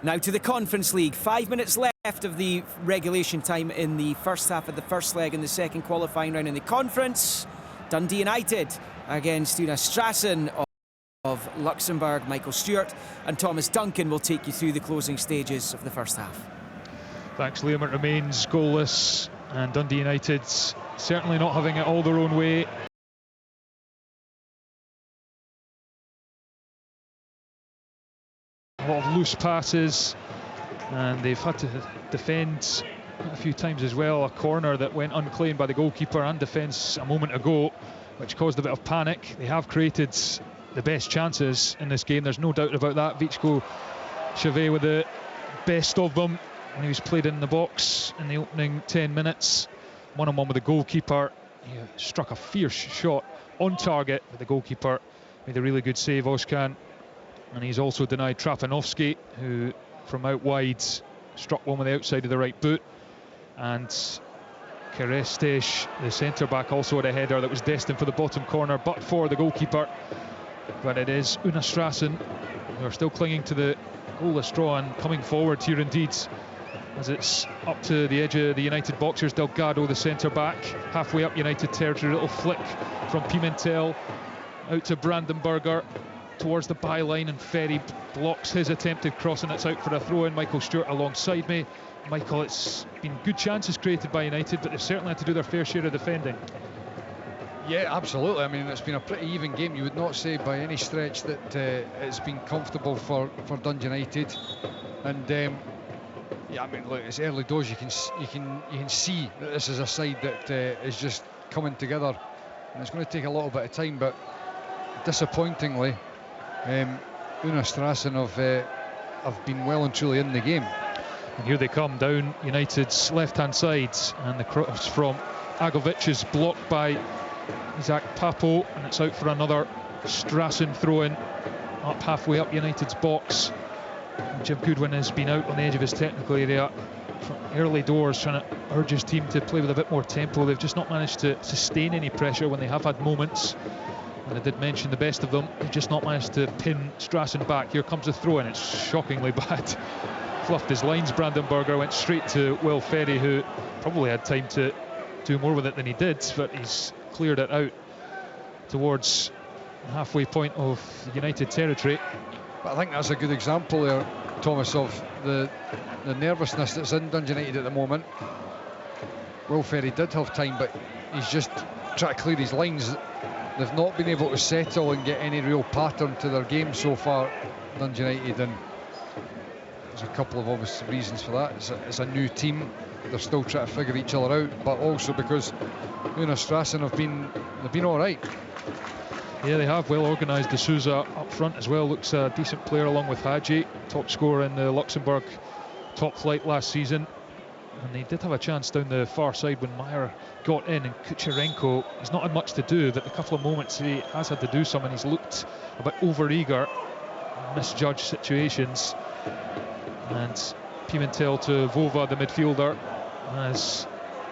Now to the Conference League. 5 minutes left of the regulation time in the first half of the first leg in the second qualifying round in the conference. Dundee United against Strassen of Luxembourg. Michael Stewart and Thomas Duncan will take you through the closing stages of the first half. Thanks, Liam. It remains goalless, and Dundee United certainly not having it all their own way. A lot of loose passes, and they've had to defend a few times as well. A corner that went unclaimed by the goalkeeper and defence a moment ago, which caused a bit of panic. They have created the best chances in this game, there's no doubt about that. Vicko Chevet with the best of them when he was played in the box in the opening 10 minutes. One-on-one with the goalkeeper. He struck a fierce shot on target, but the goalkeeper made a really good save, Oskan. And he's also denied Trapanovsky, who from out wide struck one with the outside of the right boot. And Kerestes, the centre-back, also had a header that was destined for the bottom corner, but for the goalkeeper. But it is Strassen who are still clinging to the goalless draw and coming forward here indeed, as it's up to the edge of the United boxers. Delgado, the centre-back, halfway up United territory. Little flick from Pimentel out to Brandenburger towards the byline, and Ferry blocks his attempted cross, and it's out for a throw-in. Michael Stewart alongside me. Michael, it's been good chances created by United, but they've certainly had to do their fair share of defending. Yeah, absolutely. I mean, it's been a pretty even game. You would not say by any stretch that it's been comfortable for Dundee United. And yeah, I mean, look, it's early doors. You can see that this is a side that is just coming together, and it's going to take a little bit of time. But disappointingly, Strassen have been well and truly in the game. And here they come down United's left-hand side, and the cross from Agovic is blocked by Isaac Papo, and it's out for another Strassen throw-in up halfway up United's box. And Jim Goodwin has been out on the edge of his technical area from early doors, trying to urge his team to play with a bit more tempo. They've just not managed to sustain any pressure when they have had moments, and I did mention the best of them. They've just not managed to pin Strassen back. Here comes the throw-in. It's shockingly bad. Fluffed his lines, Brandenburger, went straight to Will Ferry, who probably had time to do more with it than he did, but he's cleared it out towards the halfway point of United territory. But I think that's a good example there, Thomas, of the nervousness that's in Dundee United at the moment. Will Ferry did have time, but he's just trying to clear his lines. They've not been able to settle and get any real pattern to their game so far, Dundee United, and there's a couple of obvious reasons for that. It's a new team. They're still trying to figure each other out, but also because Strassen have been all right. Yeah, they have. Well organised. De Souza up front as well, looks a decent player along with Hadji, top scorer in the Luxembourg top flight last season. And they did have a chance down the far side when Meyer got in, and Kucherenko, he's not had much to do, but the couple of moments he has had to do some, and he's looked a bit over-eager, misjudged situations. And Pimentel to Vova, the midfielder, as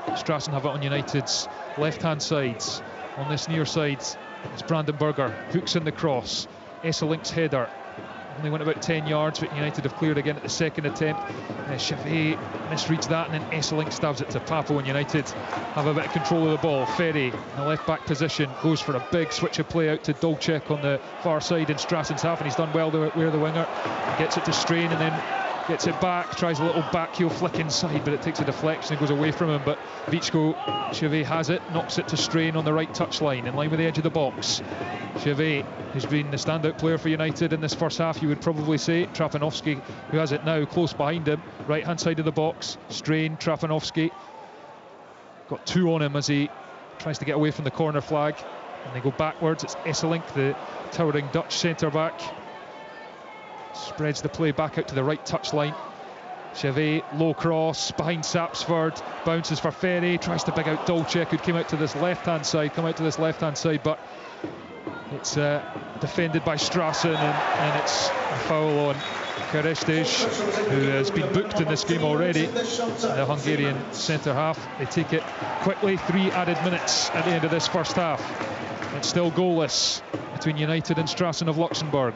Strassen have it on United's left-hand side. On this near side, it's Brandenburger, hooks in the cross, Esselink's header. Only went about 10 yards, but United have cleared again at the second attempt. Chevet misreads that, and then Esselink stabs it to Papo, and United have a bit of control of the ball. Ferry in the left-back position goes for a big switch of play out to Dolcek on the far side in Strassen's half, and he's done well to where the winger gets it to Strain, and then gets it back, tries a little back heel flick inside, but it takes a deflection and goes away from him. But Vicko Chevet has it, knocks it to Strain on the right touchline, in line with the edge of the box. Chevet, who's been the standout player for United in this first half, you would probably say. Trapanovsky, who has it now, close behind him, right hand side of the box. Strain, Trapanovsky, got two on him as he tries to get away from the corner flag, and they go backwards. It's Esselink, the towering Dutch centre-back, spreads the play back out to the right touchline. Chevet, low cross behind Sapsford, bounces for Ferry, tries to big out Dolcek, who came out to this left-hand side, but it's defended by Strassen, and it's a foul on Kerestes, who has been booked in this game already, the Hungarian centre-half. They take it quickly, 3 added minutes at the end of this first half. It's still goalless between United and Strassen of Luxembourg.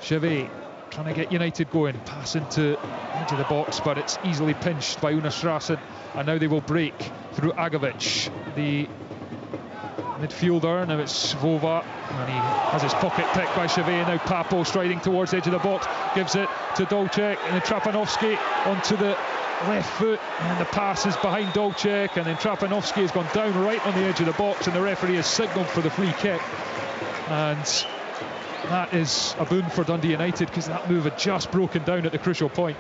Chevet trying to get United going, pass into edge of the box, but it's easily pinched by Una Strassen, and now they will break through Agovic, the midfielder. Now it's Vova, and he has his pocket picked by Chevet. Now Papo striding towards the edge of the box, gives it to Dolcek, and then Trapanovski onto the left foot, and the pass is behind Dolcek, and then Trapanovski has gone down right on the edge of the box, and the referee has signalled for the free kick. And that is a boon for Dundee United, because that move had just broken down at the crucial point.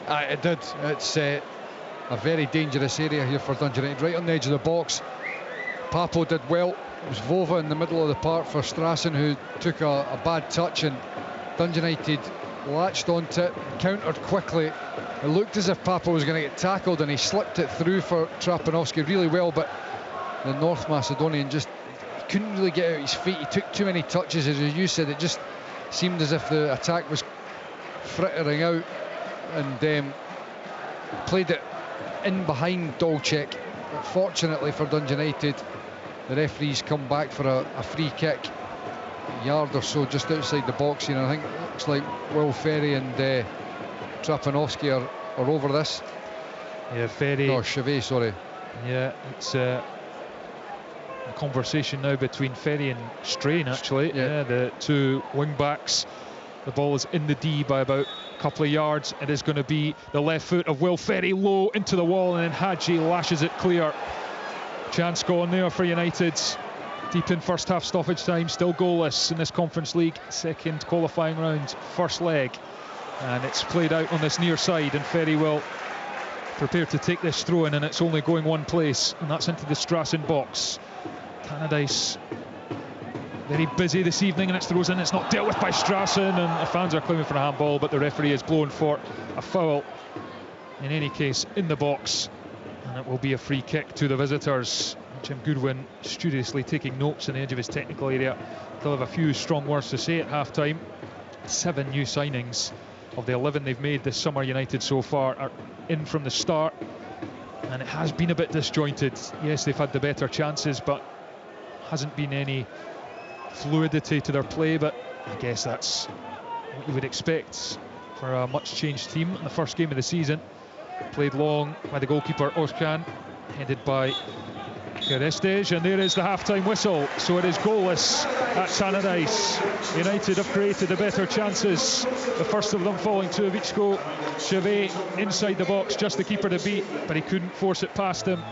It did. It's a very dangerous area here for Dundee United, right on the edge of the box. Papo did well. It was Vova in the middle of the park for Strassen, who took a bad touch, and Dundee United latched onto it, countered quickly. It looked as if Papo was going to get tackled, and he slipped it through for Trapanovski really well, but the North Macedonian just couldn't really get out his feet. He took too many touches, as you said. It just seemed as if the attack was frittering out, and played it in behind Dolcek. But fortunately for Dundee United, the referees come back for a free kick, a yard or so just outside the box here. And I think it looks like Will Ferry and Trapanovski are over this. Yeah, Ferry. No, Chevet, sorry. Yeah, it's a conversation now between Ferry and Strain, actually. Yeah, the two wing backs. The ball is in the D by about a couple of yards. It is going to be the left foot of Will Ferry, low into the wall, and then Hadji lashes it clear. Chance gone there for United. Deep in first half stoppage time, still goalless in this Conference League second qualifying round, first leg. And it's played out on this near side, and Ferry will prepare to take this throw in, and it's only going one place, and that's into the Strassen box. Tannadice very busy this evening, and it's throws in. It's not dealt with by Strassen, and the fans are claiming for a handball, but the referee is blown for a foul. In any case, in the box, and it will be a free kick to the visitors. Jim Goodwin studiously taking notes on the edge of his technical area. They'll have a few strong words to say at half-time. 7 new signings of the 11 they've made this summer. United so far are in from the start, and it has been a bit disjointed. Yes, they've had the better chances, but hasn't been any fluidity to their play, but I guess that's what you would expect for a much changed team in the first game of the season. Played long by the goalkeeper Özcan, headed by Kerestes, and there is the half-time whistle. So it is goalless at Tannadice. United have created the better chances, the first of them falling to Ivichko. Chevet inside the box, just the keeper to beat, but he couldn't force it past him.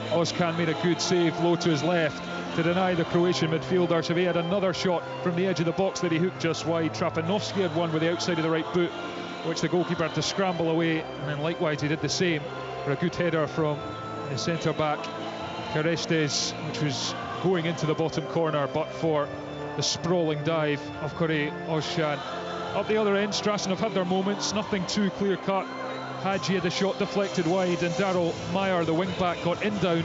Özcan made a good save low to his left to deny the Croatian midfielder. Chevet had another shot from the edge of the box that he hooked just wide. Trapanovski had one with the outside of the right boot, which the goalkeeper had to scramble away, and then likewise he did the same for a good header from the centre back Kerestes, which was going into the bottom corner, but for the sprawling dive of Kore Özcan. Up the other end, Strassen have had their moments, nothing too clear cut. Hadji had the shot deflected wide, and Daryl Meyer, the wing back, got in down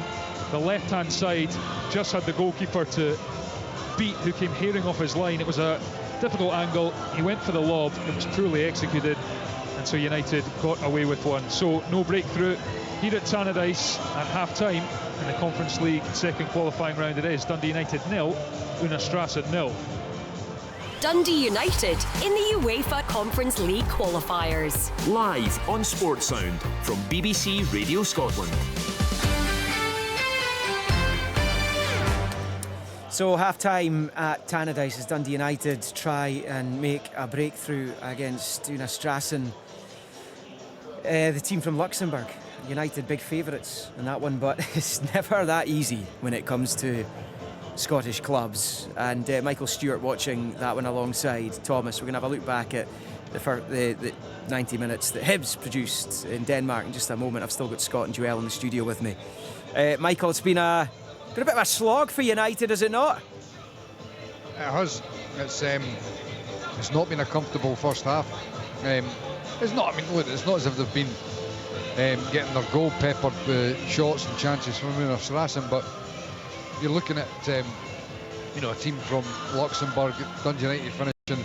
the left hand side, just had the goalkeeper to beat, who came hearing off his line. It was a difficult angle, he went for the lob, it was poorly executed, and so United got away with one. So no breakthrough here at Tannadice at half-time in the Conference League second qualifying round. It is Dundee United 0, Una Strassen 0. Dundee United in the UEFA Conference League qualifiers. Live on Sports Sound from BBC Radio Scotland. So half-time at Tannadice as Dundee United try and make a breakthrough against Una Strassen. The team from Luxembourg. United big favourites in that one, but it's never that easy when it comes to Scottish clubs. And Michael Stewart watching that one alongside Thomas. We're going to have a look back at the 90 minutes that Hibs produced in Denmark in just a moment. I've still got Scott and Joel in the studio with me. Michael, it's been a bit of a slog for United, has it not? It has. It's not been a comfortable first half. It's not. I mean, look, it's not as if they've been getting their goal peppered with shots and chances from Una Strassen, but you're looking at a team from Luxembourg. Dundee United finishing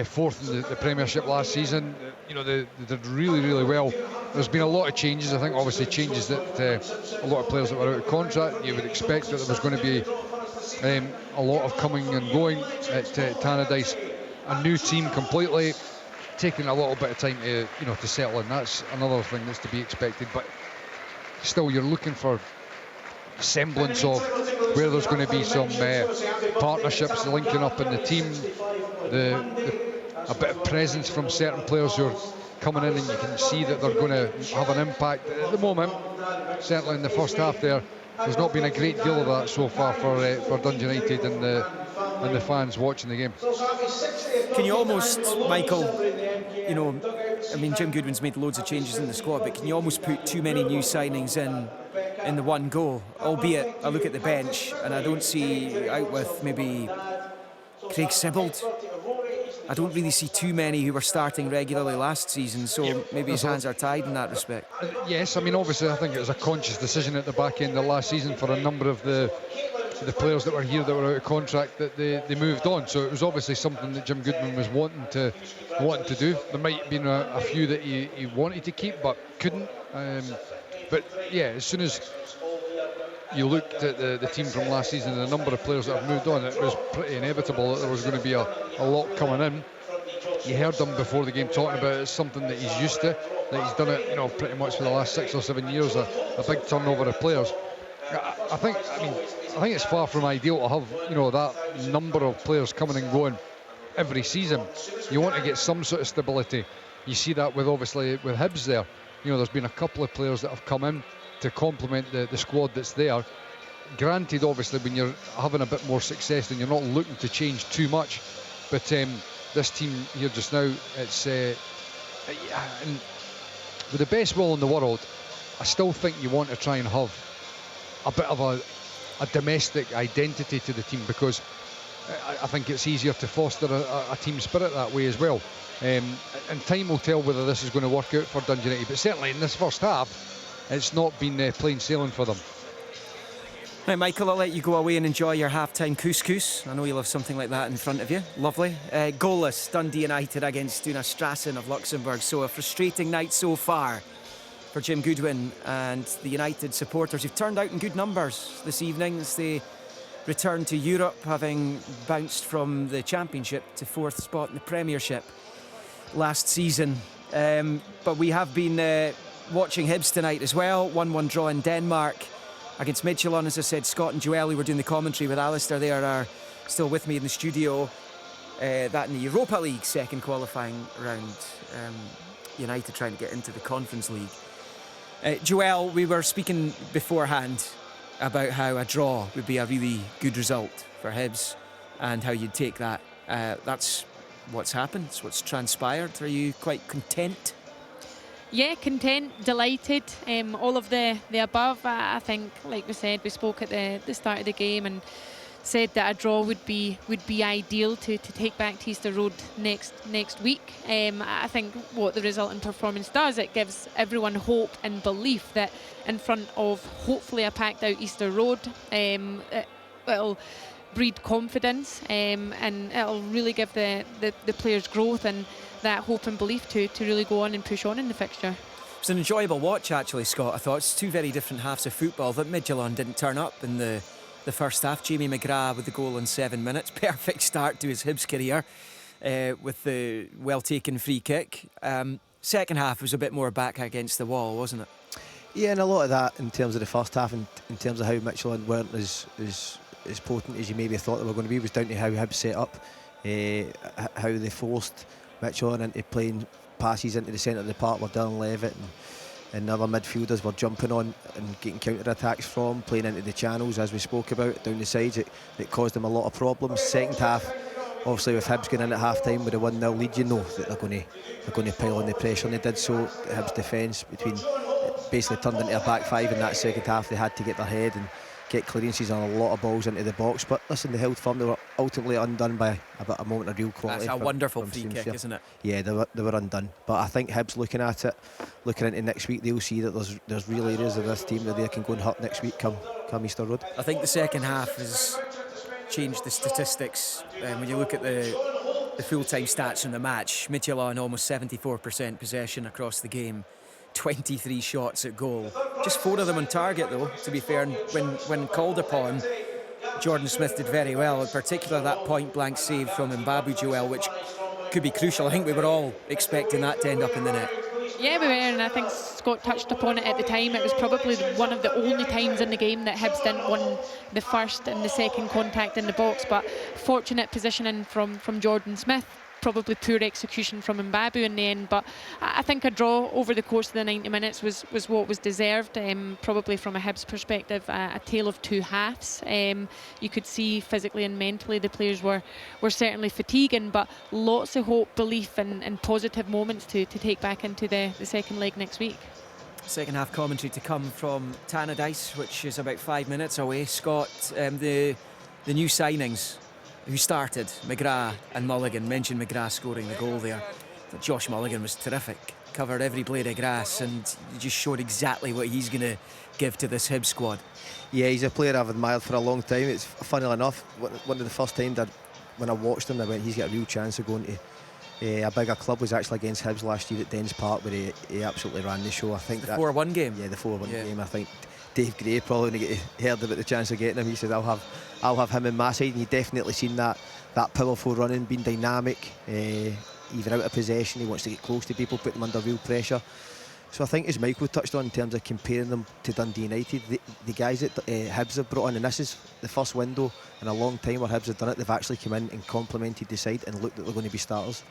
fourth in the Premiership last season. They did really well. There's been a lot of changes. I think obviously changes that a lot of players that were out of contract. You would expect that there was going to be a lot of coming and going at Tannadice. a new team completely, taking a little bit of time to to settle in. That's another thing that's to be expected. But still, you're looking for semblance of where there's going to be some partnerships linking up in the team, a bit of presence from certain players who are coming in, and you can see that they're going to have an impact. At the moment, certainly in the first half there's not been a great deal of that so far for Dundee United and the fans watching the game. Can you almost, Michael, I mean, Jim Goodwin's made loads of changes in the squad, but can you almost put too many new signings in the one go? Albeit, I look at the bench and I don't see, out with maybe Craig Sibbald, I don't really see too many who were starting regularly last season, so maybe his hands are tied in that respect. Yes, I mean, obviously I think it was a conscious decision at the back end of last season for a number of the players that were here that were out of contract that they moved on, so it was obviously something that Jim Goodwin was wanting to do. There might have been a few that he wanted to keep but couldn't, but yeah, as soon as you looked at the team from last season and the number of players that have moved on, it was pretty inevitable that there was going to be a lot coming in. You heard him before the game talking about it's something that he's used to, that he's done it pretty much for the last 6 or 7 years, a big turnover of players. I think it's far from ideal to have that number of players coming and going every season. You want to get some sort of stability. You see that with Hibs there. There's been a couple of players that have come in to complement the squad that's there. Granted, obviously, when you're having a bit more success, then you're not looking to change too much. But this team here just now, it's and with the best will in the world, I still think you want to try and have a bit of a domestic identity to the team, because I think it's easier to foster a team spirit that way as well. And time will tell whether this is going to work out for Dundee United, but certainly in this first half it's not been plain sailing for them. Right, Michael, I'll let you go away and enjoy your half-time couscous. I know you'll have something like that in front of you. Lovely. Goalless, Dundee United against Strassen of Luxembourg. So a frustrating night so far for Jim Goodwin and the United supporters, who've turned out in good numbers this evening as they return to Europe, having bounced from the Championship to 4th spot in the Premiership last season. But we have been watching Hibs tonight as well. 1-1 draw in Denmark against Midtjylland. As I said, Scott and Joel, who were doing the commentary with Alistair there, are still with me in the studio. That in the Europa League second qualifying round. United trying to get into the Conference League. Joel, we were speaking beforehand about how a draw would be a really good result for Hibs and how you'd take that. That's what's happened, it's what's transpired. Are you quite content? Yeah, content, delighted, all of the above. I think, like we said, we spoke at the start of the game and said that a draw would be ideal to take back to Easter Road next week. I think what the resultant performance does, it gives everyone hope and belief that in front of hopefully a packed out Easter Road, it'll breed confidence, and it'll really give the players growth and that hope and belief to really go on and push on in the fixture. It's an enjoyable watch, actually, Scott. I thought it's two very different halves of football. That Midtjylland didn't turn up in the first half. Jamie McGrath with the goal in 7 minutes. Perfect start to his Hibs career with the well-taken free kick. Second half was a bit more back against the wall, wasn't it? Yeah, and a lot of that in terms of the first half and in terms of how Midtjylland weren't as potent as you maybe thought they were going to be was down to how Hibs set up, how they forced Midtjylland into playing passes into the centre of the park where Dylan Levitt and other midfielders were jumping on and getting counter-attacks from, playing into the channels as we spoke about down the sides. It caused them a lot of problems. Second half, obviously with Hibs going in at half-time with a 1-0 lead, you know that they're going to pile on the pressure, and they did so. The Hibs defence basically turned into a back five in that second half. They had to get their head and get clearances on a lot of balls into the box, but listen, they held firm. They were ultimately undone by about a moment of real quality. That's a wonderful free kick, isn't it? Yeah, they were undone, but I think Hibs looking into next week, they'll see that there's real areas of this team that they can go and hurt next week come Easter Road. I think the second half has changed the statistics. When you look at the full-time stats in the match, Midtjylland almost 74% possession across the game, 23 shots at goal. Just 4 of them on target, though, to be fair. And when called upon, Jordan Smith did very well, in particular that point-blank save from Mbabu, Joel, which could be crucial. I think we were all expecting that to end up in the net. Yeah, we were, and I think Scott touched upon it at the time. It was probably one of the only times in the game that Hibs didn't win the first and the second contact in the box, but fortunate positioning from Jordan Smith. Probably poor execution from Mbabu in the end, but I think a draw over the course of the 90 minutes was what was deserved. Probably from a Hibs perspective, a tale of two halves. You could see physically and mentally the players were certainly fatiguing, but lots of hope, belief and positive moments to take back into the second leg next week. Second half commentary to come from Tannadice, which is about 5 minutes away. Scott, the new signings who started, McGrath and Mulligan. Mentioned McGrath scoring the goal there. Josh Mulligan was terrific, covered every blade of grass, and just showed exactly what he's going to give to this Hibs squad. Yeah, he's a player I've admired for a long time. It's funnily enough, one of the first times when I watched him, I went, he's got a real chance of going to a bigger club. Was actually against Hibs last year at Dens Park, where he absolutely ran the show. I think the 4-1 game. Yeah, the 4-1 game. I think Dave Gray probably when he heard about the chance of getting him, he said, I'll have him in my side. And you definitely seen that powerful running, being dynamic, even out of possession. He wants to get close to people, put them under real pressure. So I think, as Michael touched on, in terms of comparing them to Dundee United, the guys that Hibs have brought in, and this is the first window in a long time where Hibs have done it, they've actually come in and complemented the side and looked like they're going to be starters.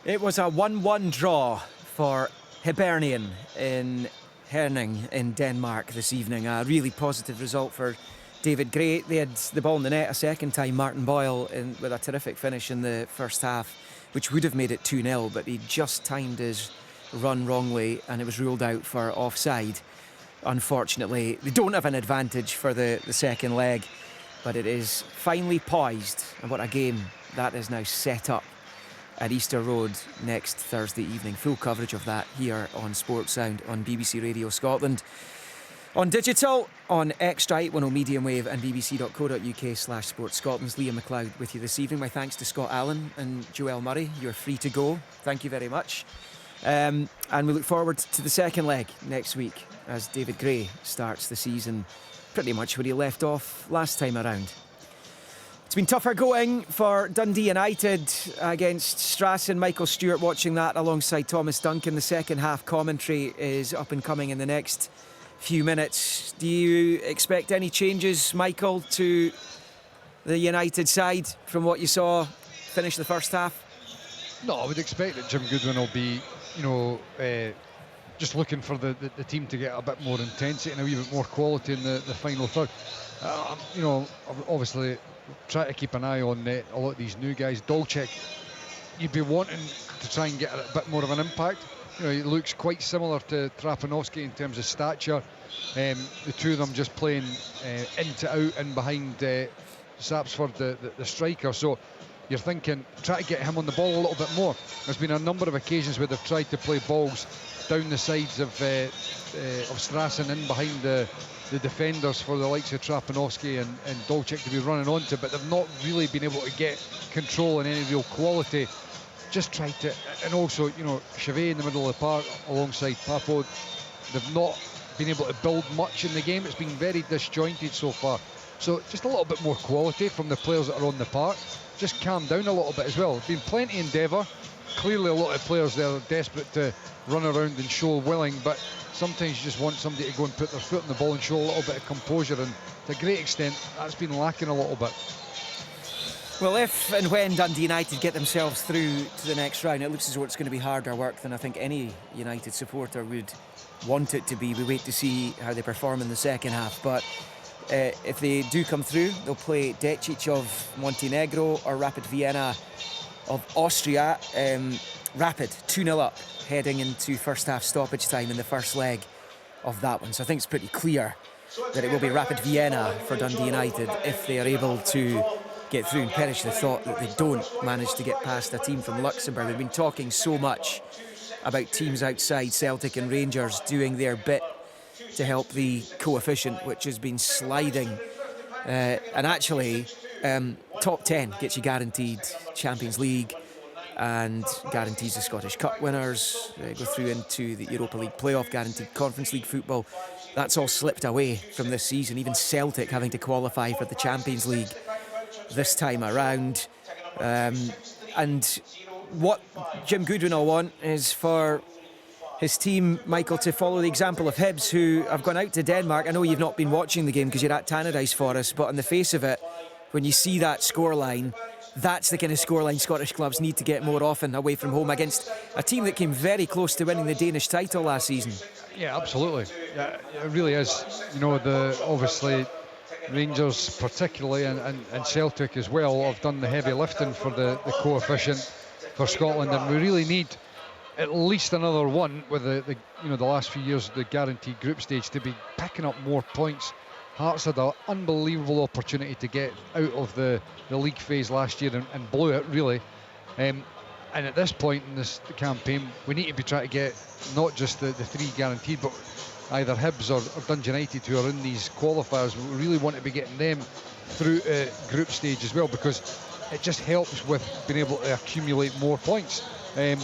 It was a 1-1 draw for Hibernian in Herning in Denmark this evening. A really positive result for David Gray. They had the ball in the net a second time, Martin Boyle, with a terrific finish in the first half, which would have made it 2-0, but he just timed his run wrongly and it was ruled out for offside. Unfortunately, they don't have an advantage for the second leg, but it is finally poised, and what a game that is now set up at Easter Road next Thursday evening. Full coverage of that here on Sports Sound on BBC Radio Scotland, on digital, on Extra 810 medium wave and bbc.co.uk/Sports Scotland's Liam McLeod with you this evening. My thanks to Scott Allen and Joel Murray. You're free to go. Thank you very much. And we look forward to the second leg next week as David Gray starts the season pretty much where he left off last time around. It's been tougher going for Dundee United against Strassen. Michael Stewart watching that alongside Thomas Duncan. The second half commentary is up and coming in the next few minutes. Do you expect any changes, Michael, to the United side from what you saw finish the first half? No, I would expect that Jim Goodwin will be, just looking for the team to get a bit more intensity and a wee bit more quality in the final third. Obviously try to keep an eye on a lot of these new guys. Dolchek, you'd be wanting to try and get a bit more of an impact. He looks quite similar to Trapanovsky in terms of stature. The two of them just playing in to out in behind Sapsford, the striker. So you're thinking, try to get him on the ball a little bit more. There's been a number of occasions where they've tried to play balls down the sides of Strassen, in behind the defenders for the likes of Trapanovsky and Dolchek to be running onto, but they've not really been able to get control in any real quality. Just tried to, and also, Chevet in the middle of the park alongside Papo, they've not been able to build much in the game. It's been very disjointed so far. So just a little bit more quality from the players that are on the park. Just calm down a little bit as well. There's been plenty of endeavour. Clearly a lot of players there are desperate to run around and show willing, but sometimes you just want somebody to go and put their foot on the ball and show a little bit of composure, and to a great extent that's been lacking a little bit. Well, if and when Dundee United get themselves through to the next round, it looks as though it's going to be harder work than I think any United supporter would want it to be. We wait to see how they perform in the second half, but if they do come through, they'll play Decic of Montenegro or Rapid Vienna of Austria. Rapid 2-0 up, heading into first half stoppage time in the first leg of that one. So I think it's pretty clear that it will be Rapid Vienna for Dundee United if they are able to get through and perish the thought that they don't manage to get past a team from Luxembourg. We've been talking so much about teams outside Celtic and Rangers doing their bit to help the coefficient, which has been sliding. And actually, top 10 gets you guaranteed Champions League and guarantees the Scottish Cup winners go through into the Europa League playoff, guaranteed Conference League football. That's all slipped away from this season, even Celtic having to qualify for the Champions League this time around. And what Jim Goodwin will want is for his team, Michael, to follow the example of Hibs, who have gone out to Denmark. I know you've not been watching the game because you're at Tannadice for us, but on the face of it, when you see that scoreline, that's the kind of scoreline Scottish clubs need to get more often away from home against a team that came very close to winning the Danish title last season. Yeah, absolutely. Yeah, it really is. You know, obviously Rangers particularly and Celtic as well have done the heavy lifting for the coefficient for Scotland, and we really need at least another one with the last few years, the guaranteed group stage, to be picking up more points. Hearts had an unbelievable opportunity to get out of the league phase last year and blew it, really. And at this point in this campaign, we need to be trying to get not just the three guaranteed, but either Hibs or Dundee United, who are in these qualifiers. We really want to be getting them through group stage as well, because it just helps with being able to accumulate more points. And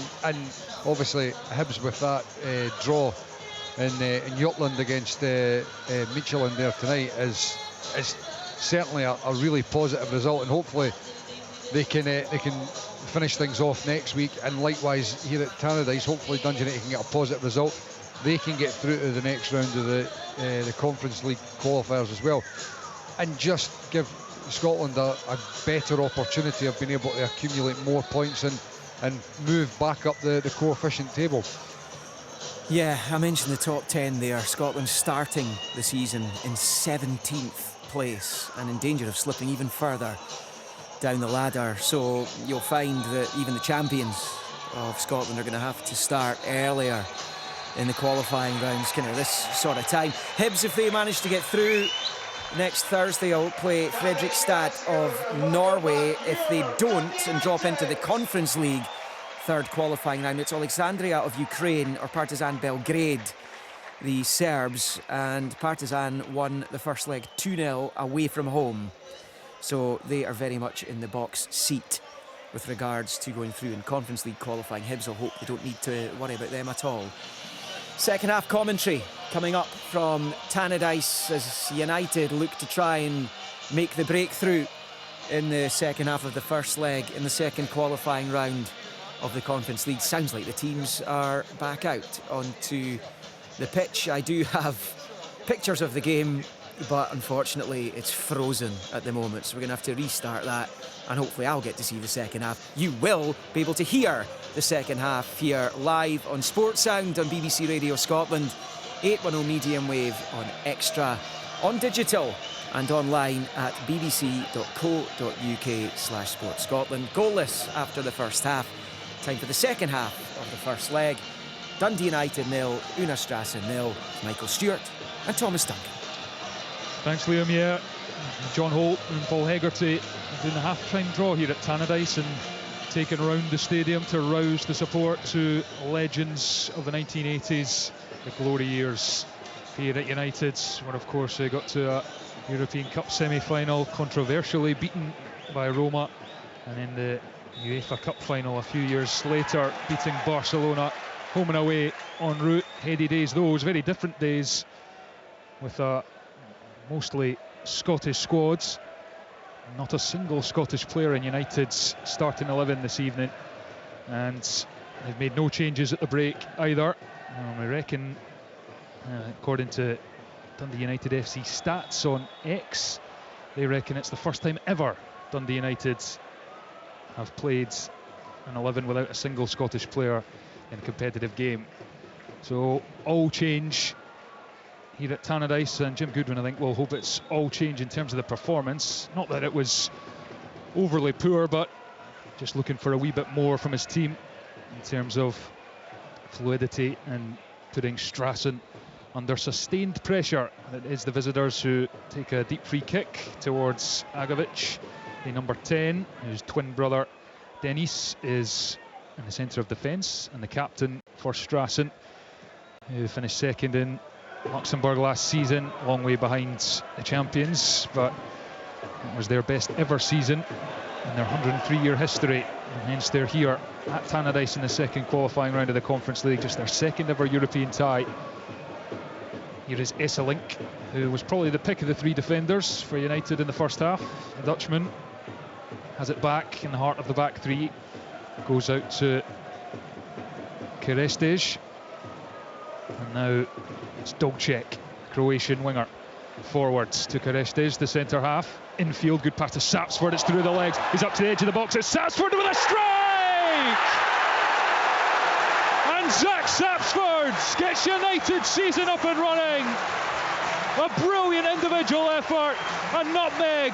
obviously Hibs with that draw in Jutland against Midtjylland there tonight is certainly a really positive result, and hopefully they can finish things off next week. And likewise here at Tannadice, hopefully Dundee United can get a positive result. They can get through to the next round of the Conference League qualifiers as well, and just give Scotland a better opportunity of being able to accumulate more points and move back up the coefficient table. Yeah, I mentioned the top 10 there. Scotland starting the season in 17th place and in danger of slipping even further down the ladder. So you'll find that even the champions of Scotland are going to have to start earlier in the qualifying rounds, kind of this sort of time. Hibs, if they manage to get through next Thursday, will play Fredrikstad of Norway. If they don't and drop into the Conference League third qualifying round, it's Alexandria of Ukraine or Partizan Belgrade, the Serbs, and Partizan won the first leg 2-0 away from home, so they are very much in the box seat with regards to going through in Conference League qualifying. Hibs will hope they don't need to worry about them at all. Second half commentary coming up from Tannadice as United look to try and make the breakthrough in the second half of the first leg in the second qualifying round of the Conference League. Sounds like the teams are back out onto the pitch. I do have pictures of the game, but unfortunately it's frozen at the moment, so we're going to have to restart that, and hopefully I'll get to see the second half. You will be able to hear the second half here live on Sports Sound on BBC Radio Scotland, 810 medium wave on Extra, on digital and online at bbc.co.uk/sportscotland. Goalless after the first half. Time for the second half of the first leg. Dundee United 0, Una Strassen 0. Michael Stewart and Thomas Duncan. Thanks, Liam. Yeah, John Holt and Paul Hegarty doing the half-time draw here at Tannadice and taking around the stadium to rouse the support to legends of the 1980s, the glory years here at United, where of course they got to a European Cup semi-final, controversially beaten by Roma, and in the UEFA Cup final a few years later, beating Barcelona home and away en route. Heady days those, very different days, with mostly Scottish squads. Not a single Scottish player in United's starting 11 this evening, and they've made no changes at the break either. We reckon, according to Dundee United FC stats on X, they reckon it's the first time ever Dundee United have played an 11 without a single Scottish player in a competitive game. So all change here at Tannadice, and Jim Goodwin, I think, will hope it's all change in terms of the performance. Not that it was overly poor, but just looking for a wee bit more from his team in terms of fluidity and putting Strassen under sustained pressure. It is the visitors who take a deep free kick towards Agovic, the number 10, whose twin brother Denis is in the centre of defence, and the captain for Strassen, who finished second in Luxembourg last season, a long way behind the champions, but it was their best ever season in their 103-year history, and hence they're here at Tannadice in the second qualifying round of the Conference League, just their second ever European tie. Here is Esselink, who was probably the pick of the three defenders for United in the first half. The Dutchman has it back in the heart of the back three, goes out to Kerestej, and now it's Dogček, Croatian winger. Forwards to Kerestej, the centre half. Infield, good pass to Sapsford, it's through the legs. He's up to the edge of the box, it's Sapsford with a strike! And Zach Sapsford gets United season up and running. A brilliant individual effort, a nutmeg,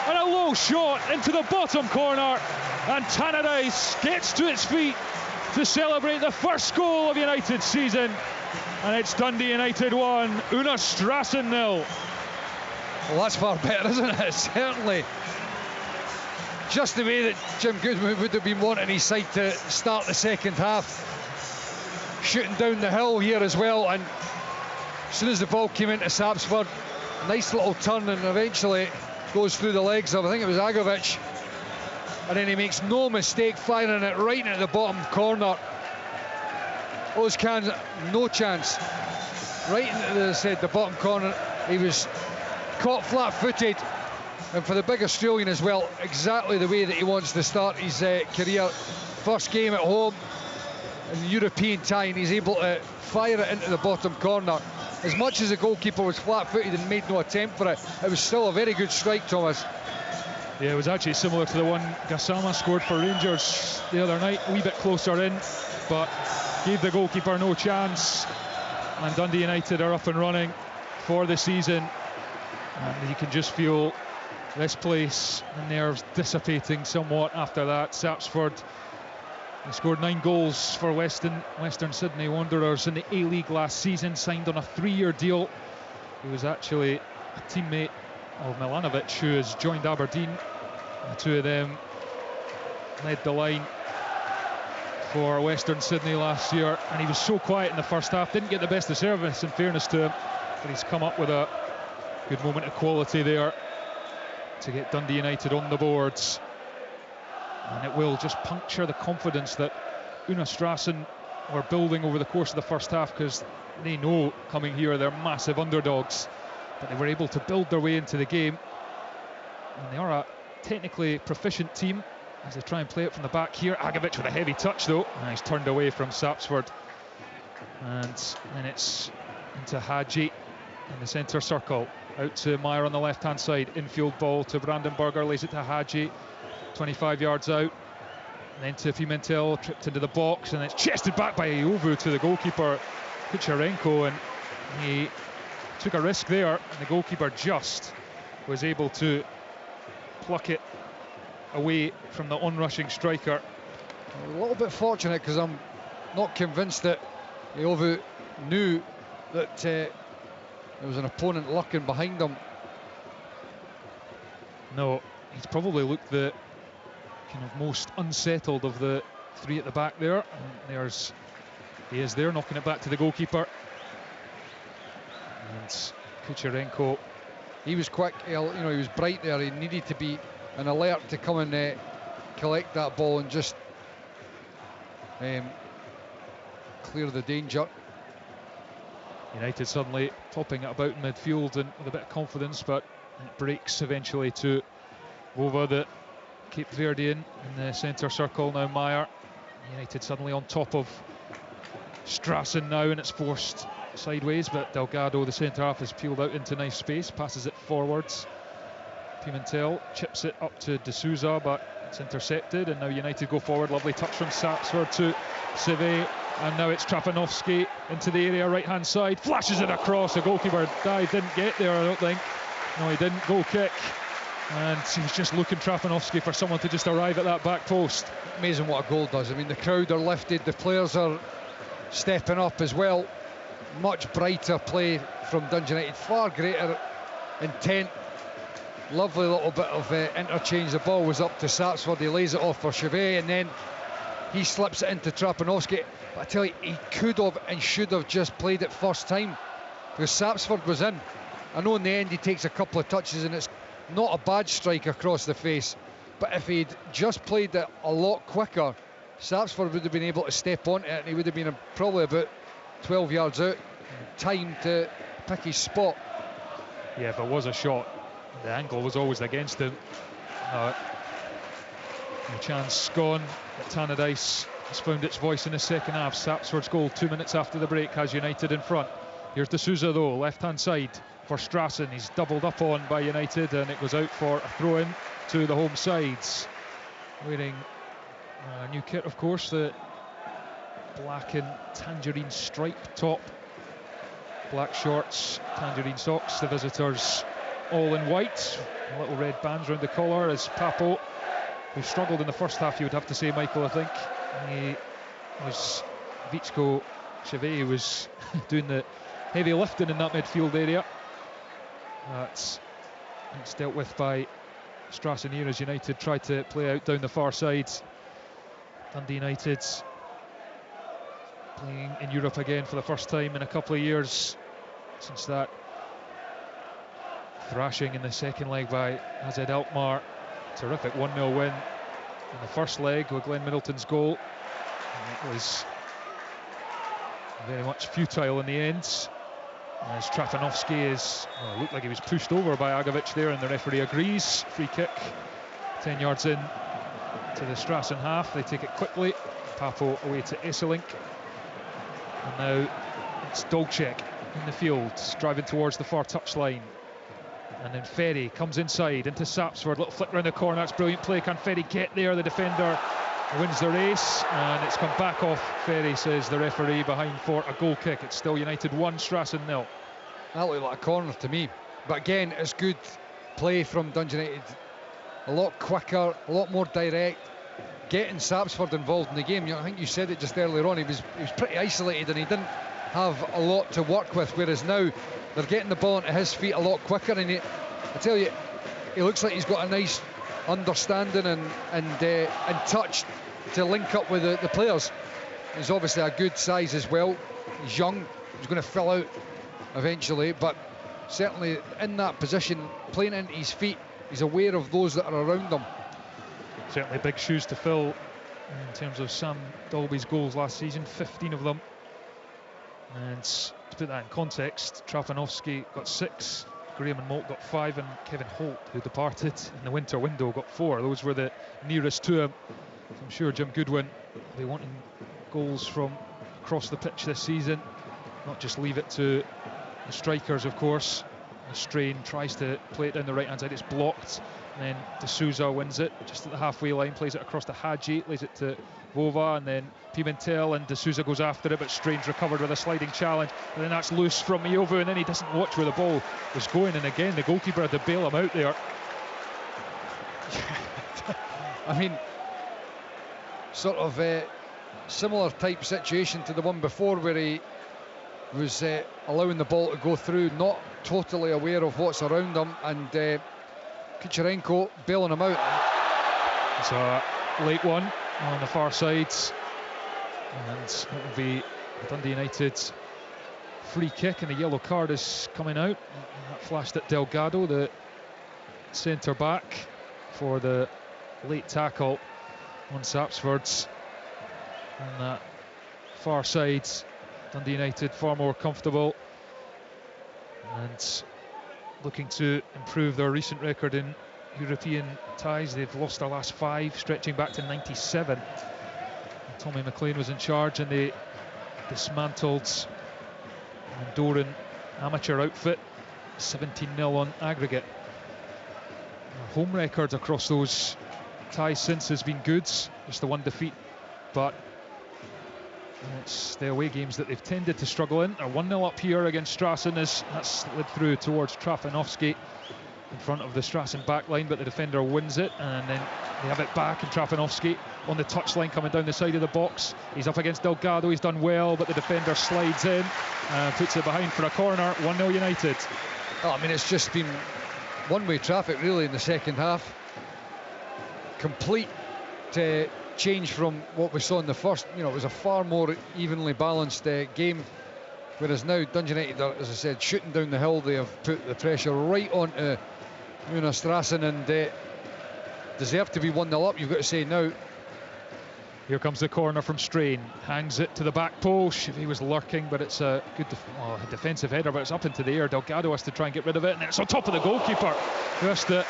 and a low shot into the bottom corner. And Tannadice gets to its feet to celebrate the first goal of United's season. And it's Dundee United 1, Una Strassen 0. Well, that's far better, isn't it? Certainly. Just the way that Jim Goodwin would have been wanting his side to start the second half. Shooting down the hill here as well, and as soon as the ball came into Sapsford, nice little turn, and eventually goes through the legs of, I think it was Agovic, and then he makes no mistake firing it right into the bottom corner. Those cans, no chance. Right into the bottom corner. He was caught flat-footed, and for the big Australian as well, exactly the way that he wants to start his career. First game at home in the European tie, and he's able to fire it into the bottom corner. As much as the goalkeeper was flat-footed and made no attempt for it, it was still a very good strike, Thomas. Yeah, it was actually similar to the one Gassama scored for Rangers the other night, a wee bit closer in, but gave the goalkeeper no chance. And Dundee United are up and running for the season, and you can just feel this place, the nerves dissipating somewhat after that. Sapsford, he scored 9 goals for Western Sydney Wanderers in the A-League last season, signed on a 3-year deal. He was actually a teammate of Milanovic, who has joined Aberdeen. The two of them led the line for Western Sydney last year, and he was so quiet in the first half, didn't get the best of service, in fairness to him, but he's come up with a good moment of quality there to get Dundee United on the boards. And it will just puncture the confidence that Una Strassen were building over the course of the first half, because they know coming here they're massive underdogs, but they were able to build their way into the game, and they are a technically proficient team as they try and play it from the back here. Agovic with a heavy touch though, and he's turned away from Sapsford, and then it's into Hadji in the centre circle, out to Meyer on the left hand side. Infield ball to Brandenburger, lays it to Hadji, 25 yards out, and then to Pimentel, tripped into the box, and it's chested back by Iovu to the goalkeeper Kucharenko, and he took a risk there, and the goalkeeper just was able to pluck it away from the onrushing striker. A little bit fortunate, because I'm not convinced that Iovu knew that there was an opponent lurking behind him. No, he's probably looked the kind of most unsettled of the three at the back there. And he is there, knocking it back to the goalkeeper. And Kucharenko, he was quick, he was bright there. He needed to be an alert to come and collect that ball and just clear the danger. United suddenly topping it about in midfield and with a bit of confidence, but it breaks eventually to Vova, the Cape Verdean, in the centre circle. Now Meyer. United suddenly on top of Strassen now, and it's forced sideways, but Delgado, the centre half, has peeled out into nice space, passes it forwards. Pimentel chips it up to De Souza, but it's intercepted, and now United go forward. Lovely touch from Sapsford to Seve, and now it's Trapanovski into the area right hand side, flashes it across. The goalkeeper didn't get there, I don't think. No, he didn't. Goal kick, and he's just looking, Trapanovski, for someone to just arrive at that back post. Amazing what a goal does. I mean, the crowd are lifted, the players are stepping up as well. Much brighter play from Dundee United, far greater intent. Lovely little bit of interchange. The ball was up to Sapsford, he lays it off for Chevet, and then he slips it into Trapanovski. But I tell you, he could have and should have just played it first time, because Sapsford was in. I know in the end he takes a couple of touches, and it's not a bad strike across the face, but if he'd just played it a lot quicker, Sapsford would have been able to step onto it, and he would have been probably about 12 yards out, time to pick his spot. Yeah, if it was a shot, the angle was always against him. The chance gone. Tannadice has found its voice in the second half. Sapsford's goal 2 minutes after the break has United in front. Here's De Souza though, left-hand side for Strassen. He's doubled up on by United, and it goes out for a throw-in to the home sides. Wearing a new kit, of course, the black and tangerine stripe top, black shorts, tangerine socks. The visitors all in white, little red bands around the collar, as Papo, who struggled in the first half, you would have to say, Michael, I think. He was, Vicko Chevet was doing the heavy lifting in that midfield area. It's dealt with by Strassen here as United try to play out down the far side. Dundee United playing in Europe again for the first time in a couple of years since that thrashing in the second leg by AZ Alkmaar. Terrific 1-0 win in the first leg with Glenn Middleton's goal. And it was very much futile in the end, as Trafanovski looked like he was pushed over by Agovic there, and the referee agrees. Free kick 10 yards in to the Strassen half. They take it quickly. Papo away to Esselink, and now it's Dolcek in the field, driving towards the far touchline. And then Ferry comes inside into Sapsford, little flick around the corner. That's brilliant play. Can Ferry get there? The defender wins the race, and it's come back off Ferry, says the referee, behind for a goal kick. It's still United 1, Strassen 0. That looked like a corner to me, but again, it's good play from Dundee United. A lot quicker, a lot more direct, getting Sapsford involved in the game. I think you said it just earlier on, he was pretty isolated and he didn't have a lot to work with, whereas now they're getting the ball into his feet a lot quicker, and I tell you, he looks like he's got a nice understanding and touch to link up with the players. He's obviously a good size as well. He's young, he's going to fill out eventually, but certainly in that position, playing into his feet, he's aware of those that are around him. Certainly big shoes to fill in terms of Sam Dolby's goals last season, 15 of them. And to put that in context, Trafanovski got 6, Graham and Moult got 5, and Kevin Holt, who departed in the winter window, got 4. Those were the nearest to him. So I'm sure Jim Goodwin will be wanting goals from across the pitch this season, not just leave it to the strikers, of course. Strain tries to play it down the right hand side, it's blocked, and then De Souza wins it just at the halfway line, plays it across to Hadji, lays it to Vova, and then Pimentel, and De Souza goes after it, but Strain's recovered with a sliding challenge, and then that's loose from Miovu, and then he doesn't watch where the ball was going, and again the goalkeeper had to bail him out there. I mean, sort of a similar type situation to the one before, where he was allowing the ball to go through, not totally aware of what's around him, and Kucherenko bailing him out. It's a late one on the far side, and it will be Dundee United's free kick, and a yellow card is coming out. That flashed at Delgado, the centre back, for the late tackle on Sapsford's on that far side. Dundee United far more comfortable and looking to improve their recent record in European ties. They've lost their last 5, stretching back to 97. Tommy McLean was in charge, and they dismantled Andorran amateur outfit, 17-0 on aggregate. Home record across those ties since has been good, just the one defeat, but it's the away games that they've tended to struggle in. They're 1-0 up here against Strassen as that slid through towards Trafanovski in front of the Strassen back line, but the defender wins it, and then they have it back, and Trafanovski on the touchline coming down the side of the box. He's up against Delgado, he's done well, but the defender slides in and puts it behind for a corner. 1-0 United. Oh, I mean, it's just been one-way traffic really in the second half. Complete change from what we saw in the first. You know, it was a far more evenly balanced game, whereas now Dundee United are, as I said, shooting down the hill. They have put the pressure right onto Una Strassen, and deserve to be 1-0 up, you've got to say now. Here comes the corner from Strain, hangs it to the back post. He was lurking, but it's a good defensive header, but it's up into the air. Delgado has to try and get rid of it, and it's on top of the goalkeeper, who has to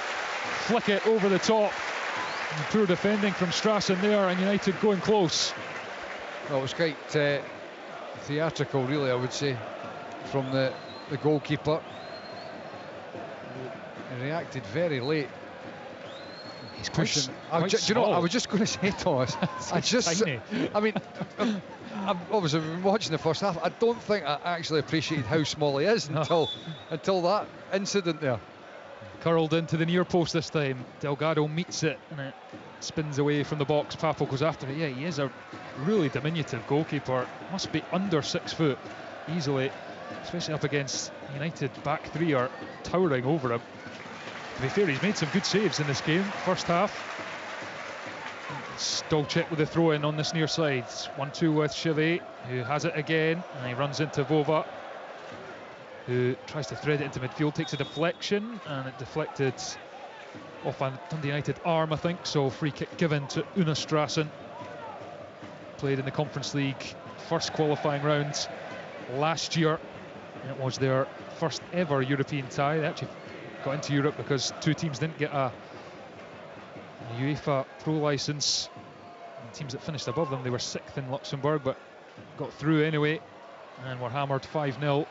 flick it over the top. And poor defending from Strassen there, and United going close. Well, it was quite theatrical, really, I would say, from the goalkeeper. He reacted very late. He's pushing. quite Do you know what I small. was just going to say, Thomas? Tiny. I mean, I've obviously been watching the first half. I don't think I actually appreciated how small he is until that incident there. Curled into the near post this time. Delgado meets it and it spins away from the box. Papo goes after it. Yeah, he is a really diminutive goalkeeper. Must be under 6 foot easily, especially up against United. Back three are towering over him. To be fair, he's made some good saves in this game, first half. Dolček with the throw in on this near side. 1-2 with Chevet, who has it again, and he runs into Vova, who tries to thread it into midfield, takes a deflection, and it deflected off a Dundee United arm, I think. So free kick given to Una Strassen. Played in the Conference League first qualifying round last year. It was their first ever European tie. They actually got into Europe because two teams didn't get a UEFA Pro licence. And teams that finished above them, they were 6th in Luxembourg, but got through anyway, and were hammered 5-0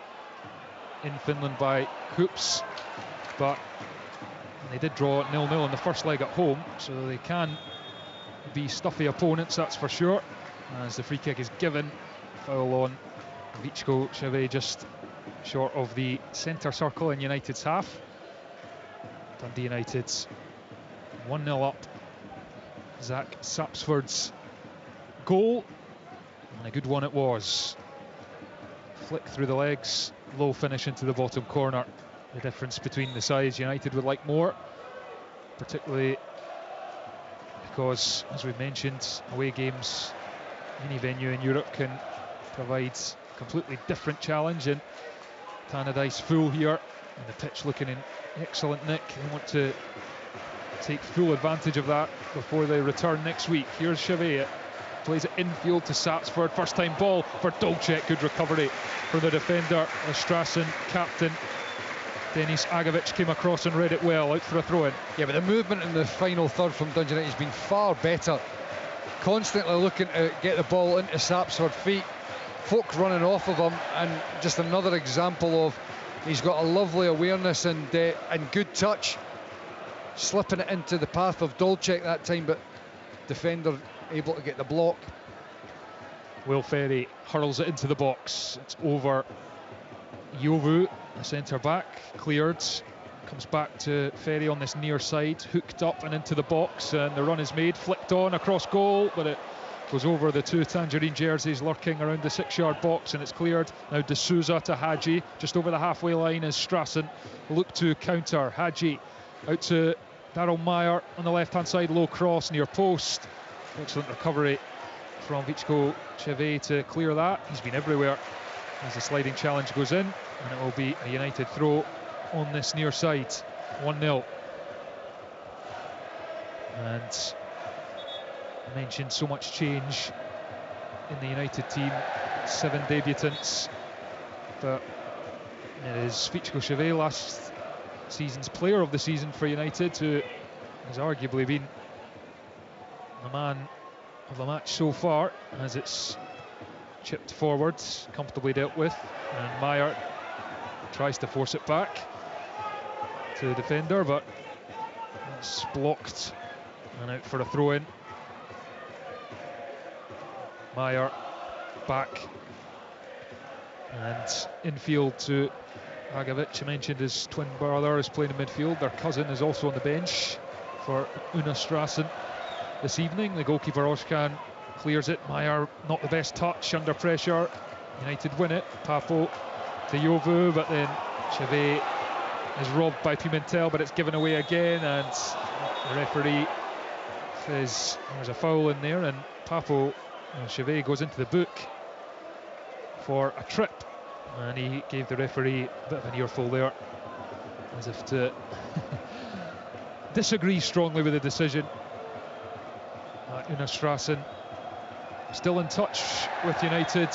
in Finland by Hoops. But they did draw 0-0 in the first leg at home, so they can be stuffy opponents, that's for sure. As the free kick is given, foul on Vichko Chevet, just short of the centre circle in United's half. Dundee United 1-0 up. Zach Sapsford's goal, and a good one it was. Flick through the legs, low finish into the bottom corner. The difference between the sides, United would like more, particularly because, as we mentioned, away games, any venue in Europe can provide a completely different challenge, and Tannadice full here, and the pitch looking in excellent nick. They want to take full advantage of that before they return next week. Here's Chevet, plays it infield to Sapsford, first time ball for Dolček. Good recovery for the defender. Strassen captain Denis Agovic came across and read it well, out for a throw-in. Yeah, but the movement in the final third from Dundee United has been far better. Constantly looking to get the ball into Sapsford's feet, folk running off of him, and just another example of he's got a lovely awareness and good touch, slipping it into the path of Dolček that time, but defender able to get the block. Will Ferry hurls it into the box. It's over Jovu, the centre back, cleared. Comes back to Ferry on this near side, hooked up and into the box, and the run is made, flicked on across goal, but it goes over the two tangerine jerseys lurking around the 6-yard box, and it's cleared. Now De Souza to Hadji, just over the halfway line as Strassen look to counter. Hadji out to Daryl Meyer on the left-hand side, low cross near post. Excellent recovery from Vichko Chevet to clear that. He's been everywhere as the sliding challenge goes in, and it will be a United throw on this near side. 1-0. And I mentioned so much change in the United team, 7 debutants, but it is Vichko Chevet, last season's player of the season for United, who has arguably been the man of the match so far, as it's chipped forward, comfortably dealt with, and Meyer tries to force it back to the defender, but it's blocked and out for a throw-in. Meyer back and infield to Agovic. I mentioned his twin brother is playing in midfield. Their cousin is also on the bench for Una Strassen this evening. The goalkeeper Oshkan clears it. Meyer not the best touch under pressure. United win it. Papo to Jovu, but then Chevet is robbed by Pimentel, but it's given away again, and the referee says there's a foul in there, and Papo Chevet goes into the book for a trip, and he gave the referee a bit of an earful there, as if to disagree strongly with the decision. Una Strassen still in touch with United,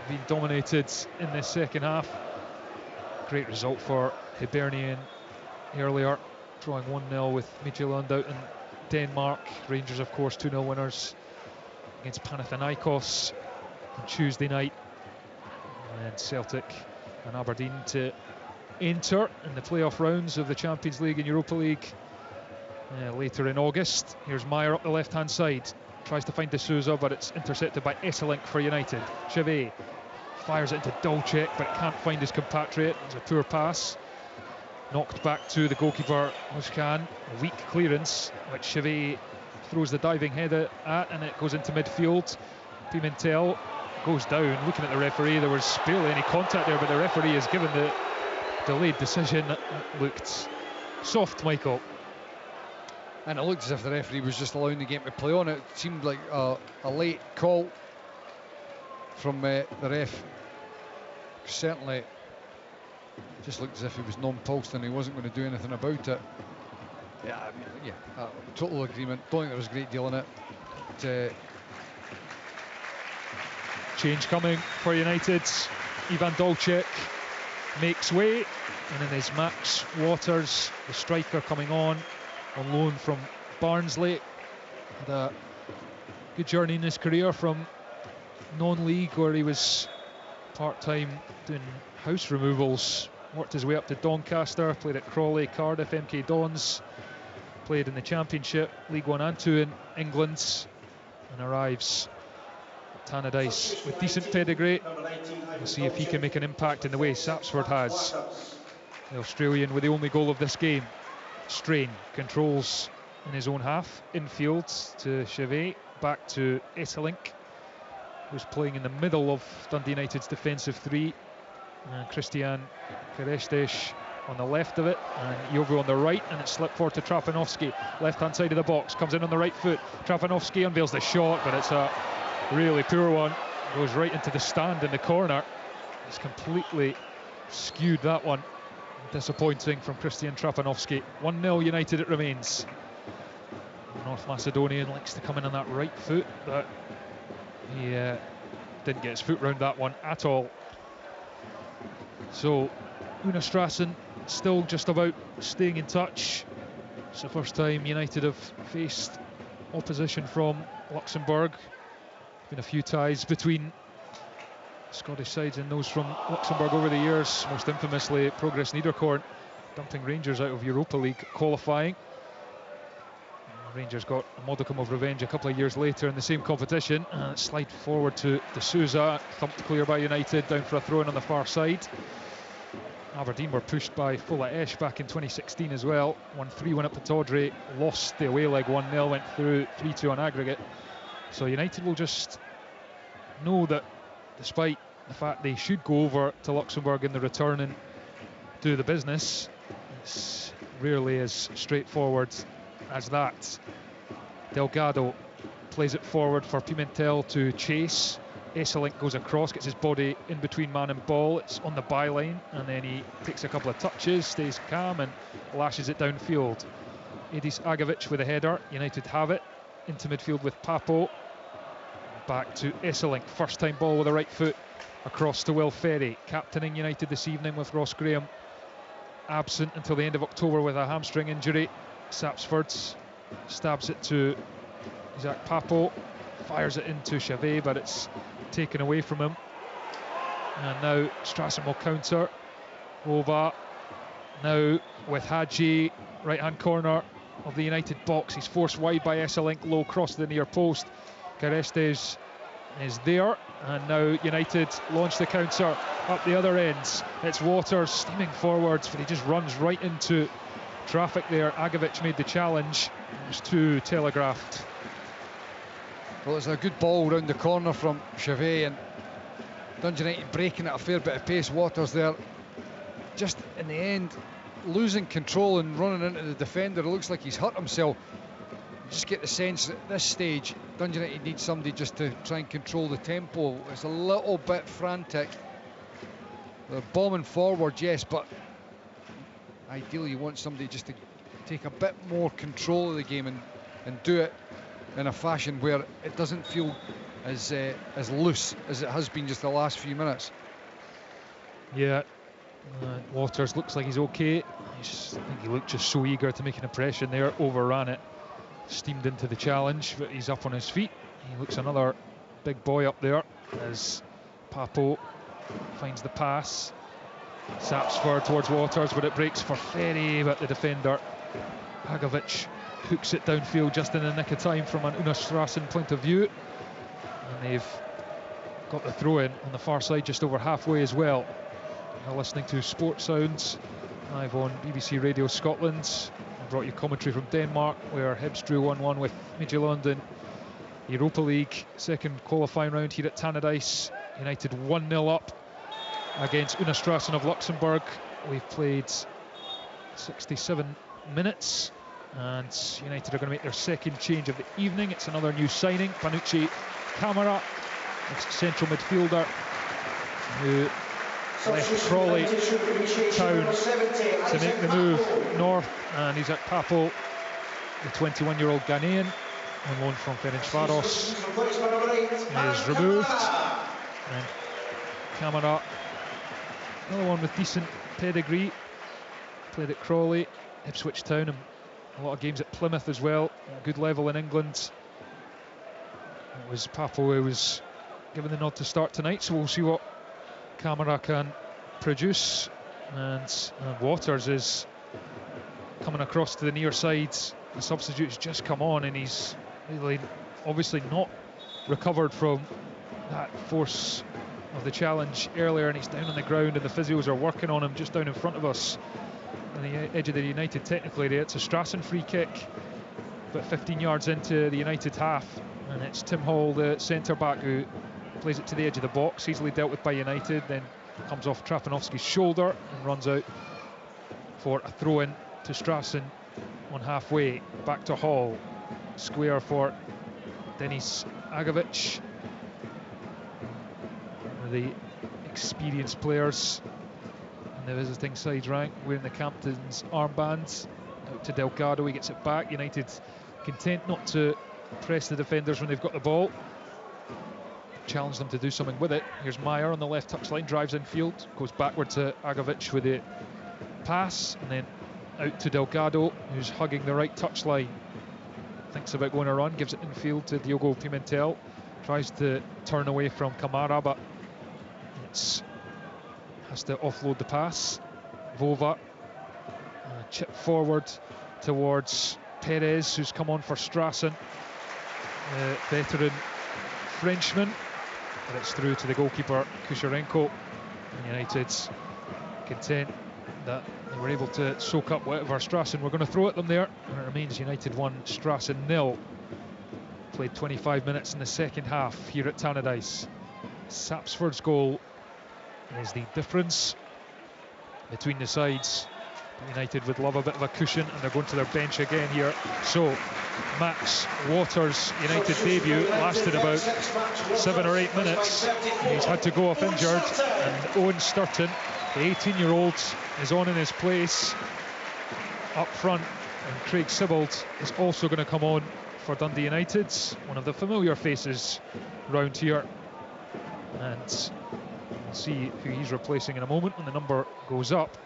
being dominated in the second half. Great result for Hibernian earlier, drawing 1-0 with Midtjylland out in Denmark. Rangers, of course, 2-0 winners against Panathinaikos on Tuesday night. And Celtic and Aberdeen to enter in the playoff rounds of the Champions League and Europa League later in August. Here's Meyer up the left-hand side. Tries to find De Souza, but it's intercepted by Esselink for United. Chevet fires it into Dolcek, but it can't find his compatriot. It's a poor pass. Knocked back to the goalkeeper, Mushkan. A weak clearance, which Chevet throws the diving header at, and it goes into midfield. Pimentel goes down. Looking at the referee, there was barely any contact there, but the referee has given the delayed decision. That looked soft, Michael. And it looked as if the referee was just allowing the game to play on. It seemed like a late call from the ref. Certainly just looked as if he was non-pulsed and he wasn't going to do anything about it. Total agreement. Don't think there was a great deal in it. Change coming for United. Ivan Dolcek makes way, and then there's Max Waters, the striker, coming on loan from Barnsley. Had a good journey in his career from non-league, where he was part-time doing house removals. Worked his way up to Doncaster, played at Crawley, Cardiff, MK Dons, played in the Championship, League 1 and 2 in England, and arrives at Tannadice with decent pedigree. We'll see if he can make an impact in the way Sapsford has. The Australian with the only goal of this game. Strain controls in his own half, infield to Chevet, back to Esselink, who's playing in the middle of Dundee United's defensive three. Christian Kerestes on the left of it, and Jovo on the right, and it's slipped forward to Trapanovsky, left hand side of the box, comes in on the right foot. Trapanovsky unveils the shot, but it's a really poor one. Goes right into the stand in the corner. It's completely skewed, that one. Disappointing from Christian Trapanovsky. 1-0 United it remains. North Macedonian likes to come in on that right foot, but he didn't get his foot round that one at all. So Una Strassen still just about staying in touch. It's the first time United have faced opposition from Luxembourg. Been a few ties between Scottish sides and those from Luxembourg over the years, most infamously Progress Niederkorn dumping Rangers out of Europa League qualifying. Rangers got a modicum of revenge a couple of years later in the same competition. Slide forward to De Souza, thumped clear by United, down for a throw-in on the far side. Aberdeen were pushed by Fulla Esch back in 2016 as well. 1-3 went up to Tawdry, lost the away leg 1-0, went through 3-2 on aggregate. So United will just know that despite the fact they should go over to Luxembourg in the return and do the business, it's rarely as straightforward as that. Delgado plays it forward for Pimentel to chase. Esselink goes across, gets his body in between man and ball. It's on the byline, and then he takes a couple of touches, stays calm and lashes it downfield. Edis Agovic with a header. United have it into midfield with Papo. Back to Esselink, first time ball with the right foot across to Will Ferry, captaining United this evening with Ross Graham absent until the end of October with a hamstring injury. Sapsford stabs it to Isaac Papo, fires it into Chevet, but it's taken away from him. And now Strassen will counter. Ova now with Hadji, right hand corner of the United box. He's forced wide by Esselink, low cross to the near post. Kerestes is there, and now United launch the counter up the other ends. It's Waters steaming forwards, but he just runs right into traffic there. Agovic made the challenge. It was too telegraphed. Well, it's a good ball round the corner from Chevet, and Dundee United breaking at a fair bit of pace. Waters there, just in the end, losing control and running into the defender. It looks like he's hurt himself. You just get the sense at this stage Dundee United needs somebody just to try and control the tempo. It's a little bit frantic. They're bombing forward, yes, but ideally you want somebody just to take a bit more control of the game and do it in a fashion where it doesn't feel as loose as it has been just the last few minutes. Yeah, Waters looks like he's okay. I think he looked just so eager to make an impression there, overran it, steamed into the challenge, but he's up on his feet. He looks another big boy up there as Papo finds the pass. Saps forward towards Waters, but it breaks for Ferry, but the defender Agovic hooks it downfield just in the nick of time from an Strassen point of view, and they've got the throw in on the far side just over halfway as well. You're listening to Sport Sounds live on BBC Radio Scotland. I brought you commentary from Denmark, where Hibs drew 1-1 with Midtjylland in Europa League second qualifying round here at Tannadice. United 1-0 up against Strassen of Luxembourg. We've played 67 minutes, and United are going to make their second change of the evening. It's another new signing, Panucci Camara, central midfielder, who left Crawley Town to make the move north, and he's at Papo, the 21-year-old Ghanaian on loan from Ferencvaros, is removed, and Camara, another one with decent pedigree, played at Crawley, Ipswich Town, and a lot of games at Plymouth as well, good level in England. It was Papo who was given the nod to start tonight, so we'll see what Camara can produce. And Waters is coming across to the near side. The substitute's just come on, and he's really obviously not recovered from that force of the challenge earlier, and he's down on the ground, and the physios are working on him just down in front of us on the edge of the United technical area. It's a Strassen free kick, but 15 yards into the United half, and it's Tim Hall, the centre back, who plays it to the edge of the box, easily dealt with by United, then comes off Trapanovski's shoulder and runs out for a throw-in to Strassen on halfway. Back to Hall, square for Denis Agovic. The experienced players in the visiting side rank wearing the captain's armbands. Out to Delgado, he gets it back. United content not to press the defenders when they've got the ball, challenge them to do something with it. Here's Meyer on the left touchline, drives infield, goes backward to Agovic with the pass, and then out to Delgado, who's hugging the right touchline, thinks about going a run, gives it infield to Diogo Pimentel, tries to turn away from Camara, but has to offload the pass. Vova, chip forward towards Perez, who's come on for Strassen, veteran Frenchman, but it's through to the goalkeeper Kusharenko. And United's content that they were able to soak up whatever Strassen were going to throw at them there, and it remains United 1, Strassen 0. Played 25 minutes in the second half here at Tannadice. Sapsford's goal is the difference between the sides. United would love a bit of a cushion, and they're going to their bench again here. So Max Waters' United debut lasted about 7 or 8 minutes, and he's had to go off injured, and Owen Sturton, the 18-year-old, is on in his place up front, and Craig Sibbald is also going to come on for Dundee United, one of the familiar faces round here, and we'll see who he's replacing in a moment when the number goes up.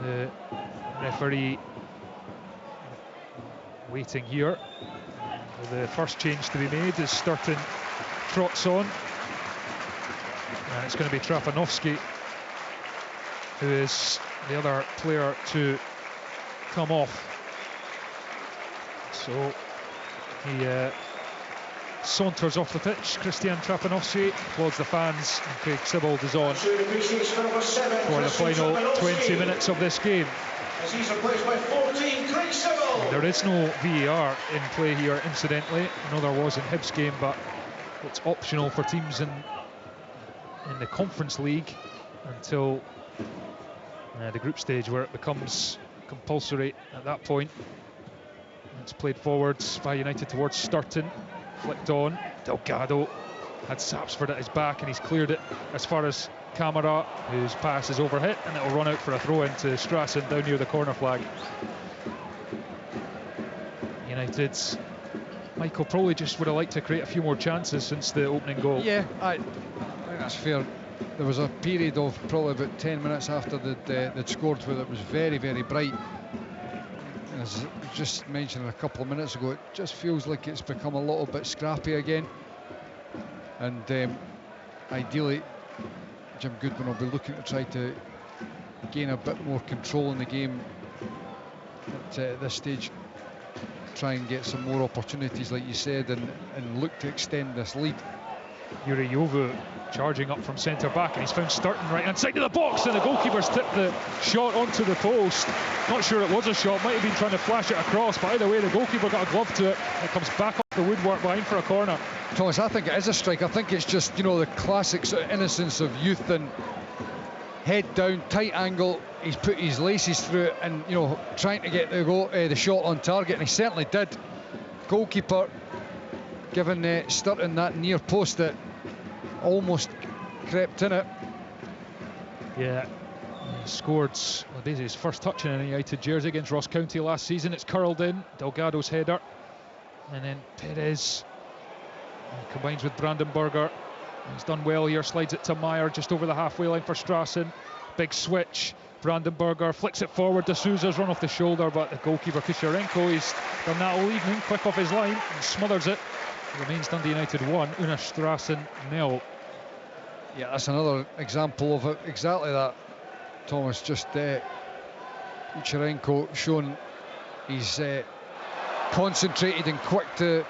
The referee waiting here. The first change to be made is Sturton trots on, and it's going to be Trapanovski who is the other player to come off. So he saunters off the pitch. Christian Trapanovski applauds the fans, and Craig Sibbald is on for the final 20 minutes of this game. There is no VAR in play here, incidentally. I know there was in Hibs game, but it's optional for teams in the Conference League until the group stage, where it becomes compulsory at that point. It's played forwards by United towards Sturton, flicked on, Delgado had Sapsford at his back, and he's cleared it as far as Camara, whose pass is overhit, and it'll run out for a throw into Strassen down near the corner flag. United's Michael probably just would have liked to create a few more chances since the opening goal. Yeah, I think that's fair. There was a period of probably about 10 minutes after they'd scored where it was very, very bright. As I just mentioned a couple of minutes ago, it just feels like it's become a little bit scrappy again. And ideally, Jim Goodwin will be looking to try to gain a bit more control in the game at this stage. Try and get some more opportunities, like you said, and look to extend this lead. Yuri Jovu charging up from centre back, and he's found Sturton right hand side of the box, and the goalkeeper's tipped the shot onto the post. Not sure it was a shot, might have been trying to flash it across, but either way the goalkeeper got a glove to it. It comes back up the woodwork behind for a corner. Thomas, I think it is a strike. I think it's just, you know, the classic sort of innocence of youth, and head down, tight angle. He's put his laces through it, and, you know, trying to get the shot on target, and he certainly did. Goalkeeper giving Sturton that near post that almost crept in it. Yeah, he scored basically his first touch in a United jersey against Ross County last season. It's curled in, Delgado's header, and then Perez combines with Brandenburger. He's done well here, slides it to Meyer just over the halfway line for Strassen. Big switch, Brandenburger flicks it forward, De Souza's run off the shoulder, but the goalkeeper Kusharenko, he's done that all evening, quick off his line and smothers it. It remains Dundee United 1, Una Strassen 0. Yeah, that's another example of it, exactly that, Thomas. Just Kucharenko showing he's concentrated and quick to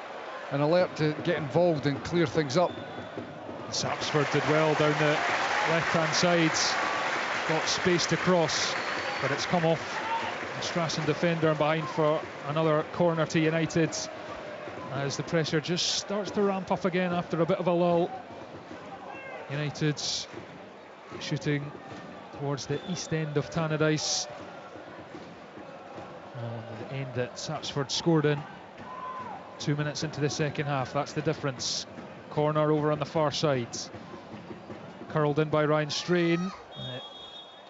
and alert to get involved and clear things up. Sapsford did well down the left-hand side, got space to cross, but it's come off the Strassen defender and behind for another corner to United, as the pressure just starts to ramp up again after a bit of a lull. United's shooting towards the east end of Tannadice, the end that Sapsford scored in 2 minutes into the second half. That's the difference. Corner over on the far side, curled in by Ryan Strain.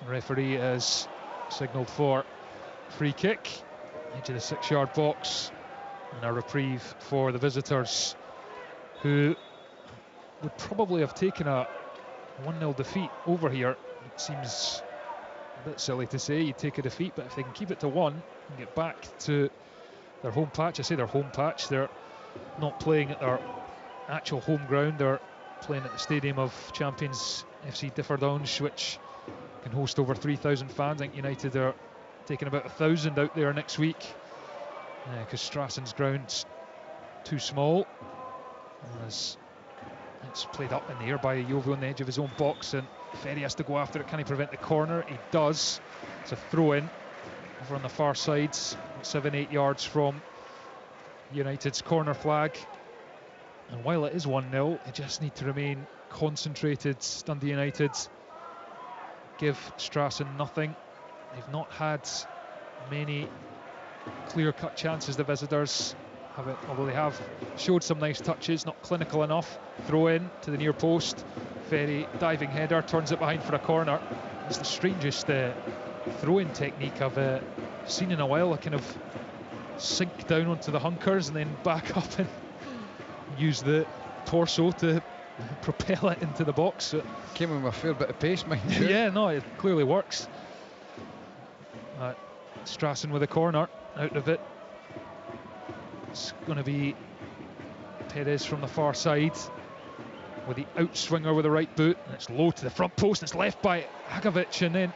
The referee has signalled for free kick, edge of the 6-yard box, and a reprieve for the visitors, who would probably have taken a 1-0 defeat over here. It seems a bit silly to say you take a defeat, but if they can keep it to 1 and get back to their home patch, I say their home patch, they're not playing at their actual home ground, they're playing at the stadium of Champions FC Differdange, which can host over 3,000 fans. I think United are taking about 1,000 out there next week, because Strassen's ground's too small, as it's played up in the air by Jovo on the edge of his own box, and Ferry has to go after it. Can he prevent the corner? He does. It's a throw-in over on the far side, 7-8 yards from United's corner flag. And while it is 1-0, they just need to remain concentrated. Dundee United give Strassen nothing. They've not had many clear-cut chances, the visitors have it, although they have showed some nice touches, not clinical enough. Throw in to the near post, Ferry diving header, turns it behind for a corner. It's the strangest throw-in technique I've seen in a while. I kind of sink down onto the hunkers and then back up and use the torso to propel it into the box. Came in with a fair bit of pace, mind you. Yeah, no, it clearly works. Strassen with a corner out of it. It's going to be Perez from the far side with the outswinger with the right boot, and it's low to the front post, and it's left by Hagovic, and then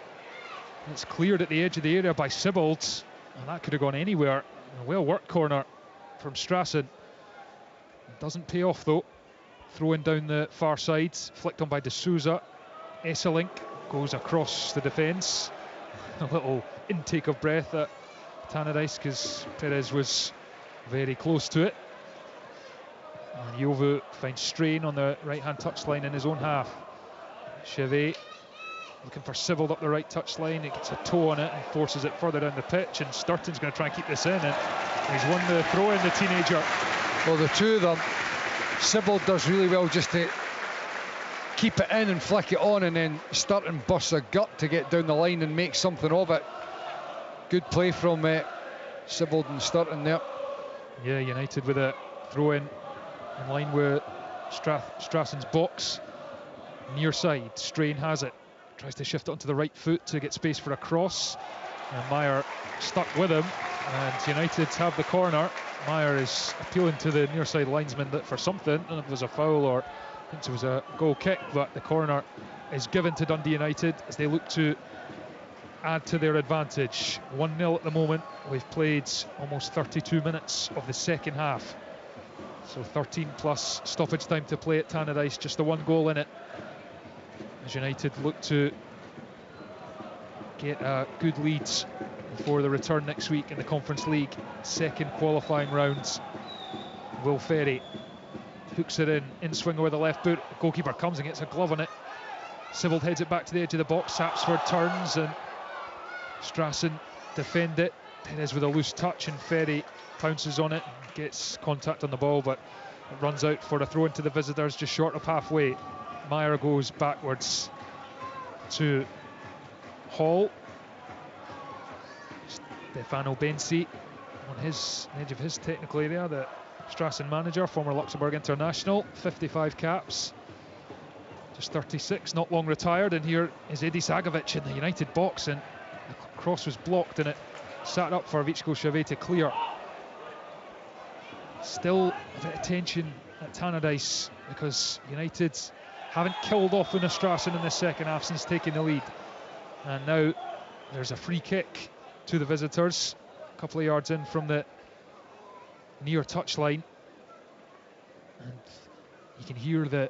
it's cleared at the edge of the area by Sibbald, and that could have gone anywhere. A well worked corner from Strassen. It doesn't pay off though. Throw-in down the far side, flicked on by De Souza. Esselink goes across the defence. A little intake of breath at Tannadice, because Perez was very close to it. And Jovo finds Strain on the right-hand touchline in his own half. Chevet looking for Sibbald up the right touchline. He gets a toe on it and forces it further down the pitch, and Sturton's going to try and keep this in, and he's won the throw-in, the teenager. Well, the two of them Sibbald does really well just to keep it in and flick it on, and then Sturton busts a gut to get down the line and make something of it. Good play from Sibbald and Sturton there. Yeah, United with a throw in line with Strassen's box. Near side, Strain has it. Tries to shift it onto the right foot to get space for a cross. And Meyer stuck with him. And United have the corner. Meyer is appealing to the near side linesman that for something, I don't know if it was a foul or I think it was a goal kick, but the corner is given to Dundee United as they look to add to their advantage. 1-0 at the moment. We've played almost 32 minutes of the second half. So 13 plus stoppage time to play at Tannadice, just the one goal in it. As United look to get a good lead before the return next week in the Conference League, second qualifying round. Will Ferry hooks it in swinger with the left boot. The goalkeeper comes and gets a glove on it. Sibbald heads it back to the edge of the box. Sapsford turns and Strassen defend it. Perez with a loose touch and Ferry pounces on it, gets contact on the ball, but it runs out for a throw into the visitors just short of halfway. Meyer goes backwards to Hall. Stefano Bensi on his edge of his technical area, the Strassen manager, former Luxembourg international, 55 caps, just 36, not long retired. And here is Edi Sagovic in the United box, and the cross was blocked and it sat up for Vichko Chavet to clear. Still a bit of tension at Tannadice because United haven't killed off Una Strassen in the second half since taking the lead. And now there's a free kick to the visitors, a couple of yards in from the near touchline. And you can hear the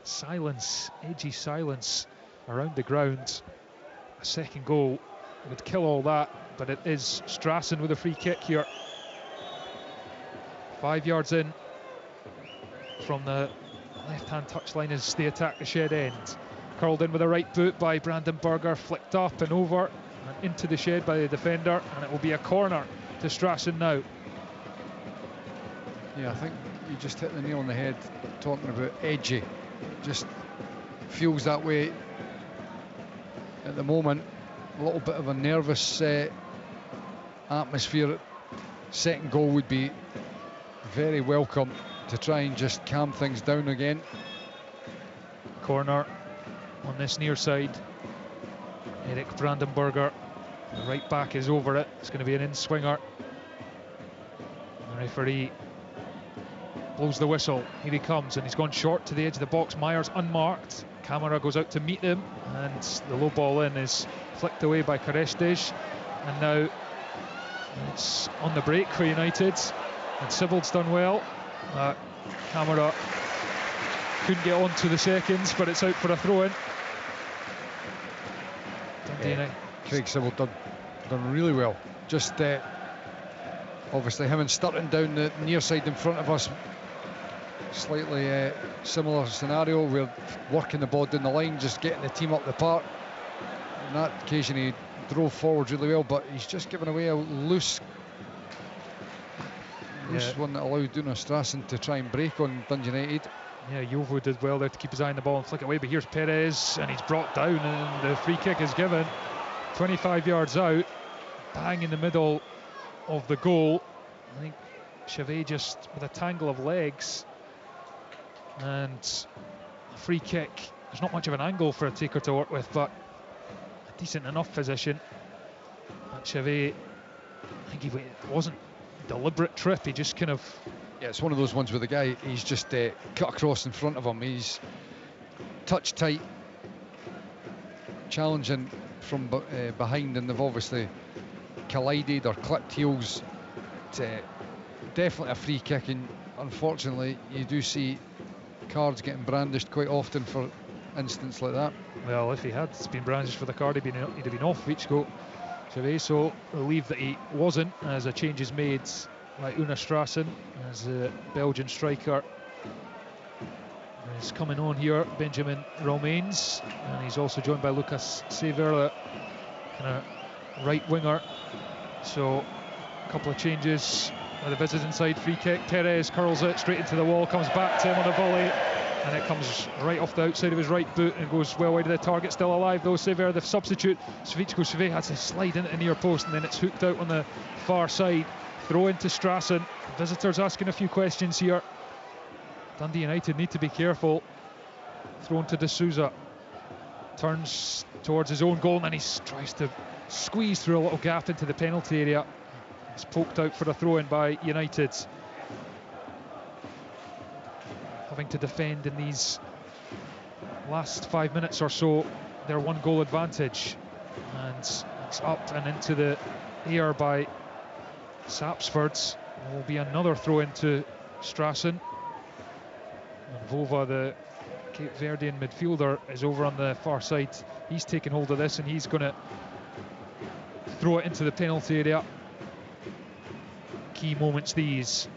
silence, edgy silence around the ground. A second goal would kill all that, but it is Strassen with a free kick here. 5 yards in from the left-hand touchline as they attack the shed end. Curled in with a right boot by Brandon Berger, flicked up and over and into the shed by the defender, and it will be a corner to Strassen now. Yeah, I think you just hit the nail on the head talking about edgy. Just feels that way at the moment. A little bit of a nervous atmosphere. Second goal would be very welcome to try and just calm things down again. Corner on this near side. Erik Brandenburger, the right back, is over it. It's going to be an in-swinger. The referee blows the whistle. Here he comes, and he's gone short to the edge of the box. Myers unmarked. Camara goes out to meet him, and the low ball in is flicked away by Karestej. And now it's on the break for United, and Sibbald's done well. Camara couldn't get on to the seconds, but it's out for a throw-in. Craig Sibbald done really well. Just obviously him and Sturton down the near side in front of us. Slightly similar scenario. We're working the ball down the line, just getting the team up the park. On that occasion he drove forward really well, but he's just given away a loose one that allowed Una Strassen to try and break on Dundee United. Yeah, Jovo did well there to keep his eye on the ball and flick it away, but here's Perez, and he's brought down, and the free kick is given 25 yards out, bang in the middle of the goal. I think Chavet just with a tangle of legs, and a free kick. There's not much of an angle for a taker to work with, but a decent enough position. But Chavet, I think it wasn't a deliberate trip, he just kind of... Yeah, it's one of those ones where the guy, he's just cut across in front of him. He's touch tight, challenging from behind, and they've obviously collided or clipped heels. Definitely a free kick, and unfortunately you do see cards getting brandished quite often for incidents like that. Well, if he had been brandished for the card, he'd have been off Vichko Chavet, so relieved that he wasn't, as a change is made by Una Strassen as the Belgian striker is coming on here. Benjamin Romains, and he's also joined by Lucas Sever, kind of right winger. So a couple of changes with the visiting side free kick. Perez curls it straight into the wall, comes back to him on a volley, and it comes right off the outside of his right boot and goes well wide of the target. Still alive though, Sever, the substitute. Savic has to slide into the near post, and then it's hooked out on the far side. Throw into Strassen. Visitors asking a few questions here. Dundee United need to be careful. Thrown to De Souza. Turns towards his own goal, and then he tries to squeeze through a little gap into the penalty area. It's poked out for a throw-in by United. Having to defend in these last 5 minutes or so their 1-goal advantage, and it's up and into the air by Sapsford. There will be another throw into Strassen, and Vova, the Cape Verdean midfielder, is over on the far side. He's taken hold of this and he's going to throw it into the penalty area. Key moments these,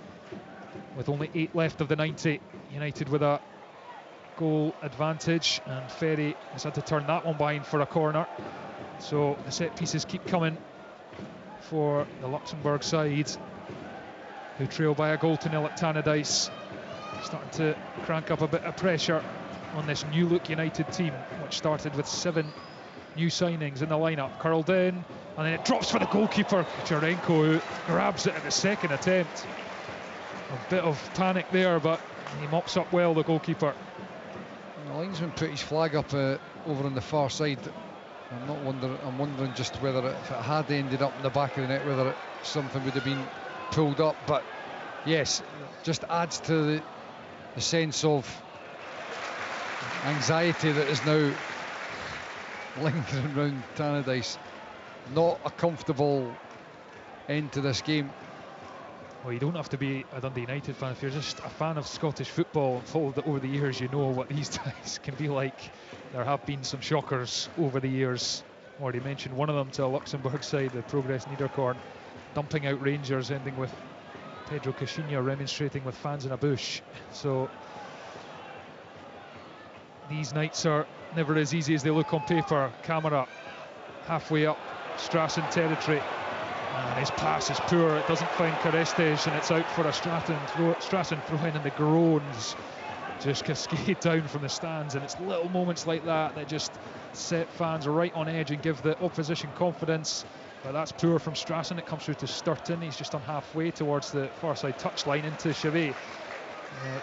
with only 8 left of the 90. United with a goal advantage, and Ferry has had to turn that one behind for a corner. So the set pieces keep coming for the Luxembourg side, who trail by a goal to nil at Tannadice. Starting to crank up a bit of pressure on this new look United team, which started with 7 new signings in the lineup. Curled in, and then it drops for the goalkeeper, Jarenko, who grabs it at the second attempt. A bit of panic there, but he mops up well, the goalkeeper. The linesman put his flag up over on the far side. I'm wondering just whether if it had ended up in the back of the net, whether something would have been pulled up. But yes, just adds to the sense of anxiety that is now lingering around Tannadice. Not a comfortable end to this game. Well, you don't have to be a Dundee United fan. If you're just a fan of Scottish football and followed it over the years, you know what these ties can be like. There have been some shockers over the years. Already mentioned one of them to a Luxembourg side, the Progress Niederkorn, dumping out Rangers, ending with Pedro Caixinha remonstrating with fans in a bush. So these nights are never as easy as they look on paper. Camera halfway up Strassen territory, and his pass is poor. It doesn't find Carestes, and it's out for a Strassen throw-in, and the groans just cascade down from the stands. And it's little moments like that that just set fans right on edge and give the opposition confidence. But that's poor from Strassen. It comes through to Sturton. He's just on halfway towards the far side touchline into Chevet.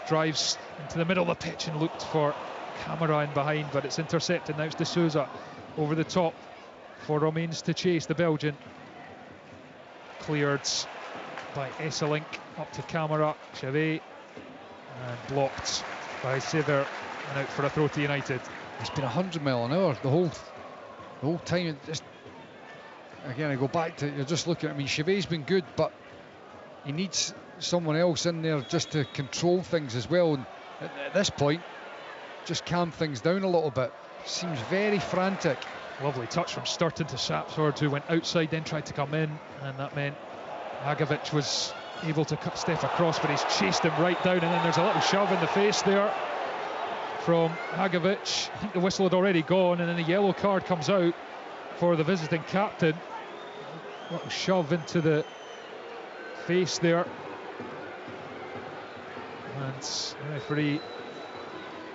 Drives into the middle of the pitch and looked for Camera in behind, but it's intercepted. Now it's De Souza over the top for Romains to chase the Belgian. Cleared by Esselink up to Camera, Chevet, and blocked by Sever, and out for a throw to United. It's been 100 mile an hour the whole time. Just again, I go back to, you're just looking at, I mean, Chevet's been good, but he needs someone else in there just to control things as well. And at this point, just calm things down a little bit. Seems very frantic. Lovely touch from Sturton to Sapsford, who went outside, then tried to come in, and that meant Hagovic was able to step across, but he's chased him right down, and then there's a little shove in the face there from Hagovic. I think the whistle had already gone, and then the yellow card comes out for the visiting captain. A little shove into the face there, and the referee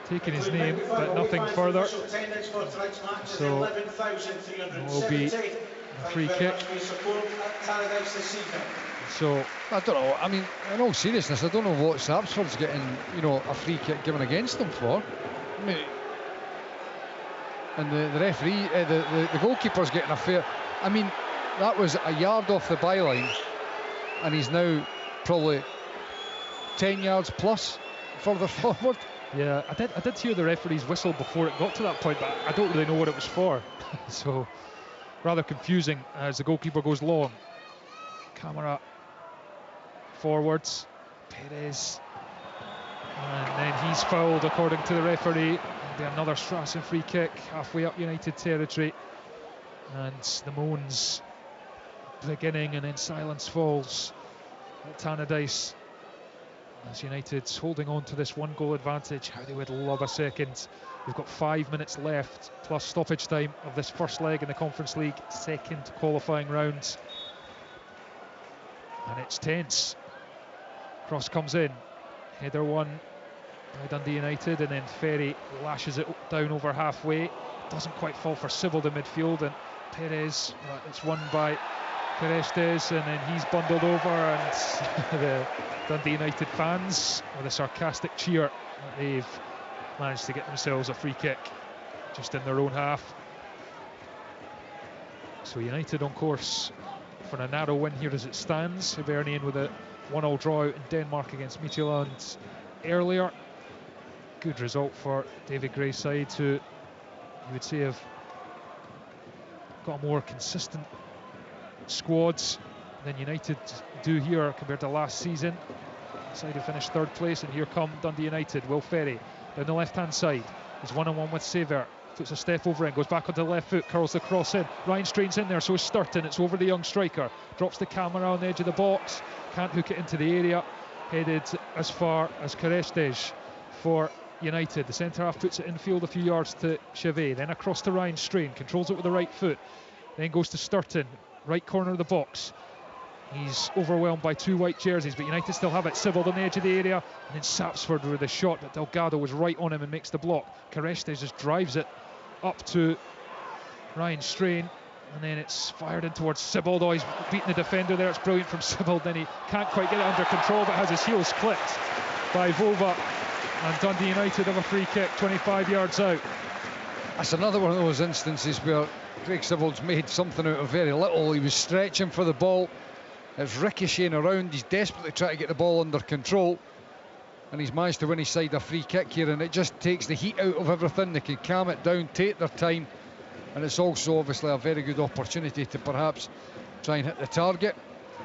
taking his name, but nothing further. So it will be a free kick. So I don't know. I mean, in all seriousness, I don't know what Sapsford's getting, a free kick given against them for. I mean, and the referee, the goalkeeper's getting a fair. I mean, that was a yard off the byline, and he's now probably 10 yards plus further forward. Yeah, I did hear the referee's whistle before it got to that point, but I don't really know what it was for. So rather confusing as the goalkeeper goes long. Camera forwards, Perez, and then he's fouled according to the referee. There'll be another Strassen free kick halfway up United territory, and the moans beginning, and then silence falls at Tannadice as United's holding on to this 1-goal advantage. How they would love a second. We've got 5 minutes left plus stoppage time of this first leg in the Conference League second qualifying round, and it's tense. Cross comes in. Header won by Dundee United, and then Ferry lashes it down over halfway. Doesn't quite fall for Sibbald in midfield, and Perez, it's won by Carestes, and then he's bundled over, and the Dundee United fans with a sarcastic cheer, they've managed to get themselves a free kick just in their own half. So United on course for a narrow win here as it stands. Hibernian with a 1-1 draw out in Denmark against Midtjylland earlier. Good result for David Gray's side, who you would say have got a more consistent squads than United do here compared to last season. The side who finished third place, and here come Dundee United. Will Ferry down the left hand side. He's 1-on-1 with Sever. Puts a step over in, goes back onto the left foot, curls the cross in. Ryan Strain's in there, so is Sturton. It's over the young striker. Drops the camera on the edge of the box. Can't hook it into the area. Headed as far as Carestes for United. The centre half puts it infield a few yards to Chevet. Then across to Ryan Strain. Controls it with the right foot. Then goes to Sturton. Right corner of the box. He's overwhelmed by two white jerseys, but United still have it. Sibbald on the edge of the area, and then Sapsford with a shot, but Delgado was right on him and makes the block. Carestes just drives it up to Ryan Strain, and then it's fired in towards Sibbald. Oh, he's beaten the defender there. It's brilliant from Sibbald. Then he can't quite get it under control, but has his heels clipped by Vova, and Dundee United have a free kick 25 yards out. That's another one of those instances where Craig Sibbald's made something out of very little. He was stretching for the ball. It's ricocheting around. He's desperately trying to get the ball under control, and he's managed to win his side a free kick here, and it just takes the heat out of everything. They can calm it down, take their time, and it's also obviously a very good opportunity to perhaps try and hit the target.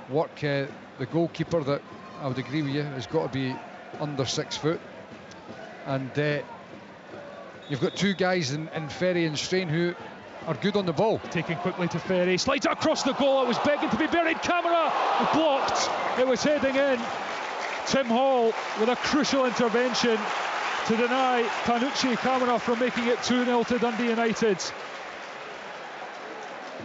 Work the goalkeeper, that I would agree with you has got to be under 6 foot, and you've got two guys in Ferry and Strain who are good on the ball. Taken quickly to Ferry, slides it across the goal. It was begging to be buried. Camera blocked. It was heading in. Tim Hall with a crucial intervention to deny Panucci Camera from making it 2-0 to Dundee United.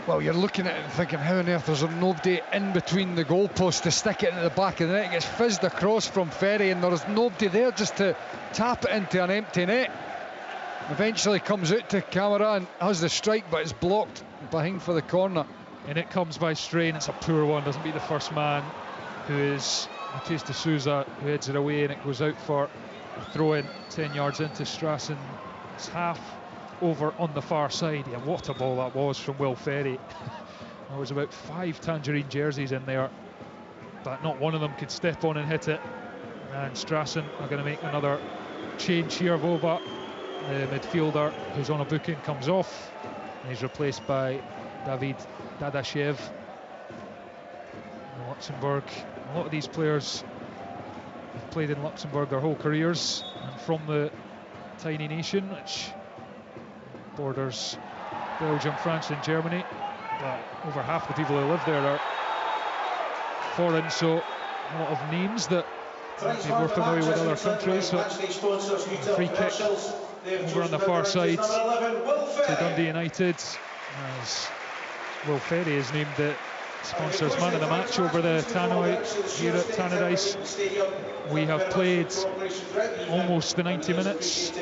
Well, you're looking at it and thinking, how on earth is there nobody in between the goalposts to stick it into the back of the net? It gets fizzed across from Ferry, and there is nobody there just to tap it into an empty net. Eventually comes out to Camera and has the strike, but it's blocked behind for the corner. And it comes by Strain. It's a poor one. Doesn't beat the first man, who is Matheus de Souza, who heads it away, and it goes out for a throw-in 10 yards into Strassen. It's half over on the far side. Yeah, what a ball that was from Will Ferry. There was about 5 tangerine jerseys in there, but not one of them could step on and hit it. And Strassen are going to make another change here. Vova, the midfielder who's on a booking, comes off, and he's replaced by David Dadashev. In Luxembourg, a lot of these players have played in Luxembourg their whole careers, and from the tiny nation which borders Belgium, France and Germany, but over half the people who live there are foreign, so a lot of names that we're familiar with other countries. So free kick over on the far side to Dundee United, as Will Ferry is named the sponsors man of the match over the tannoy here at Tannadice. We have played almost the 90 minutes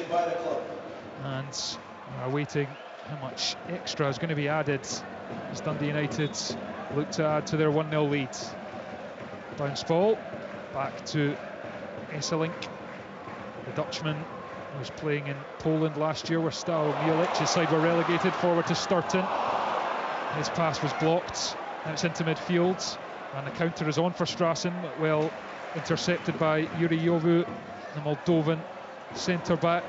and are waiting how much extra is going to be added as Dundee United look to add to their 1-0 lead. Bounce ball back to Esselink, the Dutchman who was playing in Poland last year, where Stalo Mielic's side were relegated. Forward to Sturton. His pass was blocked. Now it's into midfield, and the counter is on for Strassen, but well intercepted by Yuri Jovu, the Moldovan centre back,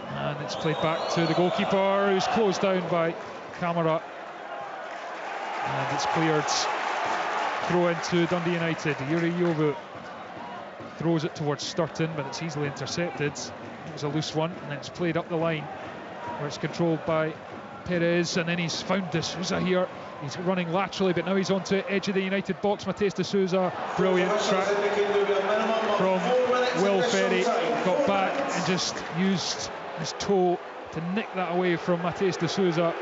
and it's played back to the goalkeeper, who's closed down by Camera, and it's cleared. Throw into Dundee United. Yuri Jovu throws it towards Sturton, but it's easily intercepted. It was a loose one, and then it's played up the line where it's controlled by Perez, and then he's found De Souza here. He's running laterally, but now he's onto edge of the United box. Matheus de Souza, brilliant track from Will Ferry, got back and just used his toe to nick that away from Matheus de Souza,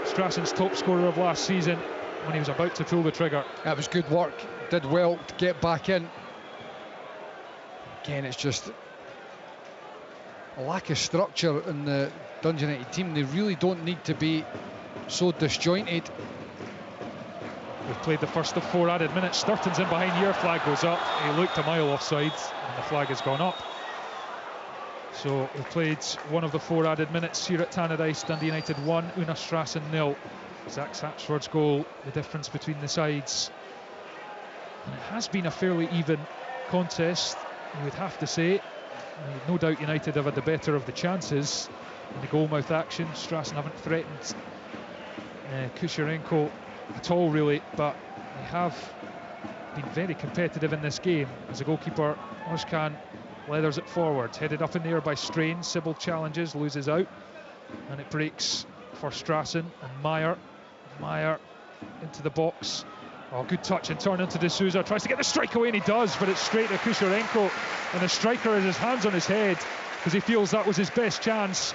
Strassen's top scorer of last season, when he was about to pull the trigger. That was good work, did well to get back in. again, it's just a lack of structure in the Dundee United team. They really don't need to be so disjointed. We've played the first of 4 added minutes. Sturton's in behind here, flag goes up. He looked a mile offside and the flag has gone up. So we've played one of the 4 added minutes here at Tannadice. Dundee United 1, Una Strassen 0. Zach Sapsford's goal, the difference between the sides. And it has been a fairly even contest, you would have to say. No doubt United have had the better of the chances in the goalmouth action. Strassen haven't threatened Kusharenko at all, really, but they have been very competitive in this game as the goalkeeper Ozcan leathers it forward, headed up in the air by Strain. Sybil challenges, loses out, and it breaks for Strassen and Meyer into the box. Oh, good touch and turn into D'Souza, tries to get the strike away and he does, but it's straight to Kusharenko, and the striker has his hands on his head because he feels that was his best chance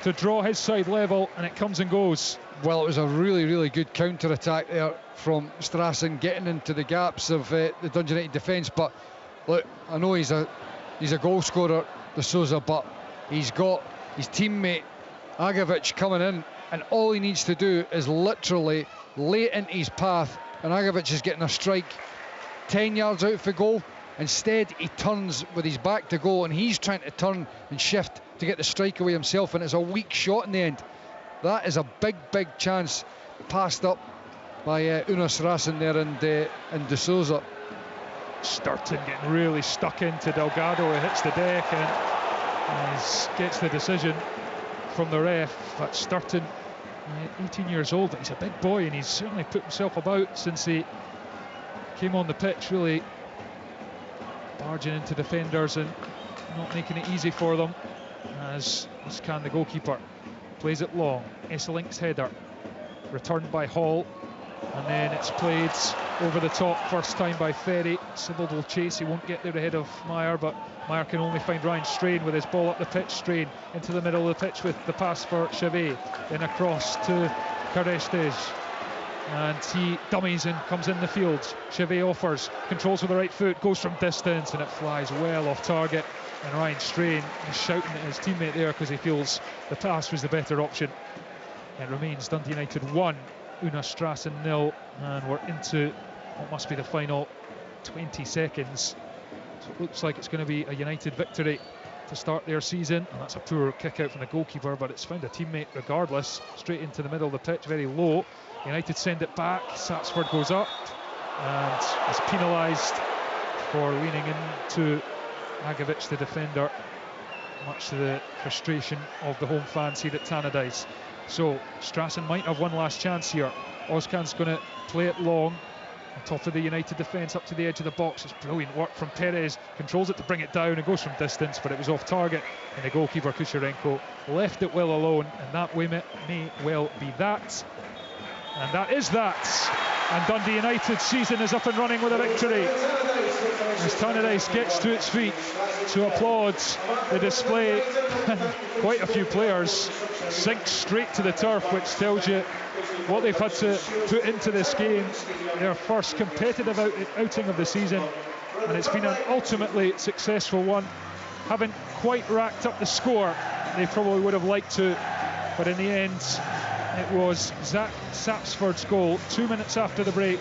to draw his side level, and it comes and goes. Well, it was a really good counter-attack there from Strassen, getting into the gaps of the Dundee United defence. But look, I know he's a goal scorer, D'Souza, but he's got his teammate Agovic coming in, and all he needs to do is literally lay it into his path, and Agovic is getting a strike 10 yards out for goal. Instead, he turns with his back to goal, and he's trying to turn and shift to get the strike away himself, and it's a weak shot in the end. That is a big chance passed up by Una Strassen there and D'Souza. Sturton getting really stuck into Delgado, he hits the deck and gets the decision from the ref. But Sturton, 18 years old, but he's a big boy, and he's certainly put himself about since he came on the pitch, really barging into defenders and not making it easy for them, as can the goalkeeper. Plays it long, Esselink's header, returned by Hall, and then it's played over the top, first time by Ferry. Sibbald will chase, he won't get there ahead of Meyer, but Meyer can only find Ryan Strain with his ball up the pitch. Strain into the middle of the pitch with the pass for Chevet, then across to Carestes, and he dummies and comes in the field. Chevet offers, controls with the right foot, goes from distance, and it flies well off target. And Ryan Strain is shouting at his teammate there because he feels the pass was the better option. It remains Dundee United 1, Una Strassen 0, and we're into what must be the final 20 seconds. So it looks like it's going to be a United victory to start their season, and that's a poor kick out from the goalkeeper, but it's found a teammate regardless, straight into the middle of the pitch, very low. United send it back, Sapsford goes up and is penalised for leaning into Agovic, the defender, much to the frustration of the home fans here at Tannadice. So Strassen might have one last chance here. Ozcan's going to play it long on top of the United defence up to the edge of the box. It's brilliant work from Perez, controls it to bring it down and goes from distance, but it was off target, and the goalkeeper Kusharenko left it well alone, and that may well be that, and that is that. And Dundee United's season is up and running with a victory, as Tannadice gets to its feet to applaud the display. Quite a few players sink straight to the turf, which tells you what they've had to put into this game. Their first competitive outing of the season, and it's been an ultimately successful one. Haven't quite racked up the score they probably would have liked to, but in the end it was Zach Sapsford's goal 2 minutes after the break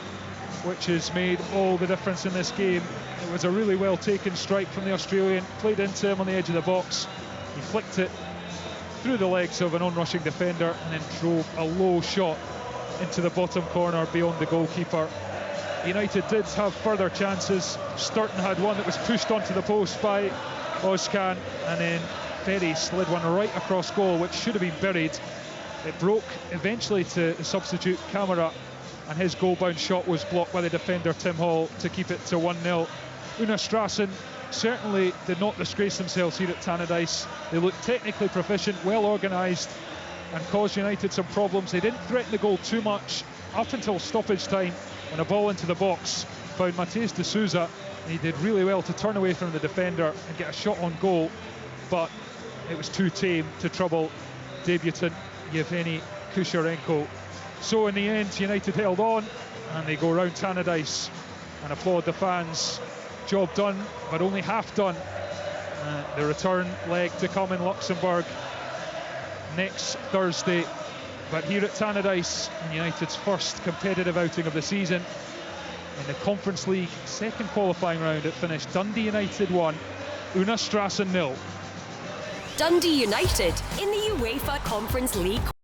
which has made all the difference in this game. It was a really well taken strike from the Australian, played into him on the edge of the box, he flicked it through the legs of an on-rushing defender and then drove a low shot into the bottom corner beyond the goalkeeper. United did have further chances. Sturton had one that was pushed onto the post by Ozcan, and then Ferry slid one right across goal which should have been buried. It broke eventually to the substitute Camara, and his goal-bound shot was blocked by the defender Tim Hall to keep it to 1-0. Una Strassen certainly did not disgrace themselves here at Tannadice. They looked technically proficient, well organised, and caused United some problems. They didn't threaten the goal too much up until stoppage time, when a ball into the box found Matheus D'Souza, and he did really well to turn away from the defender and get a shot on goal, but it was too tame to trouble debutant Yevgeny Kusharenko. So in the end, United held on, and they go round Tannadice and applaud the fans job done, but only half done. The return leg to come in Luxembourg next Thursday. But here at Tannadice, United's first competitive outing of the season. In the Conference League second qualifying round, it finished Dundee United 1, Una Strassen 0. Dundee United in the UEFA Conference League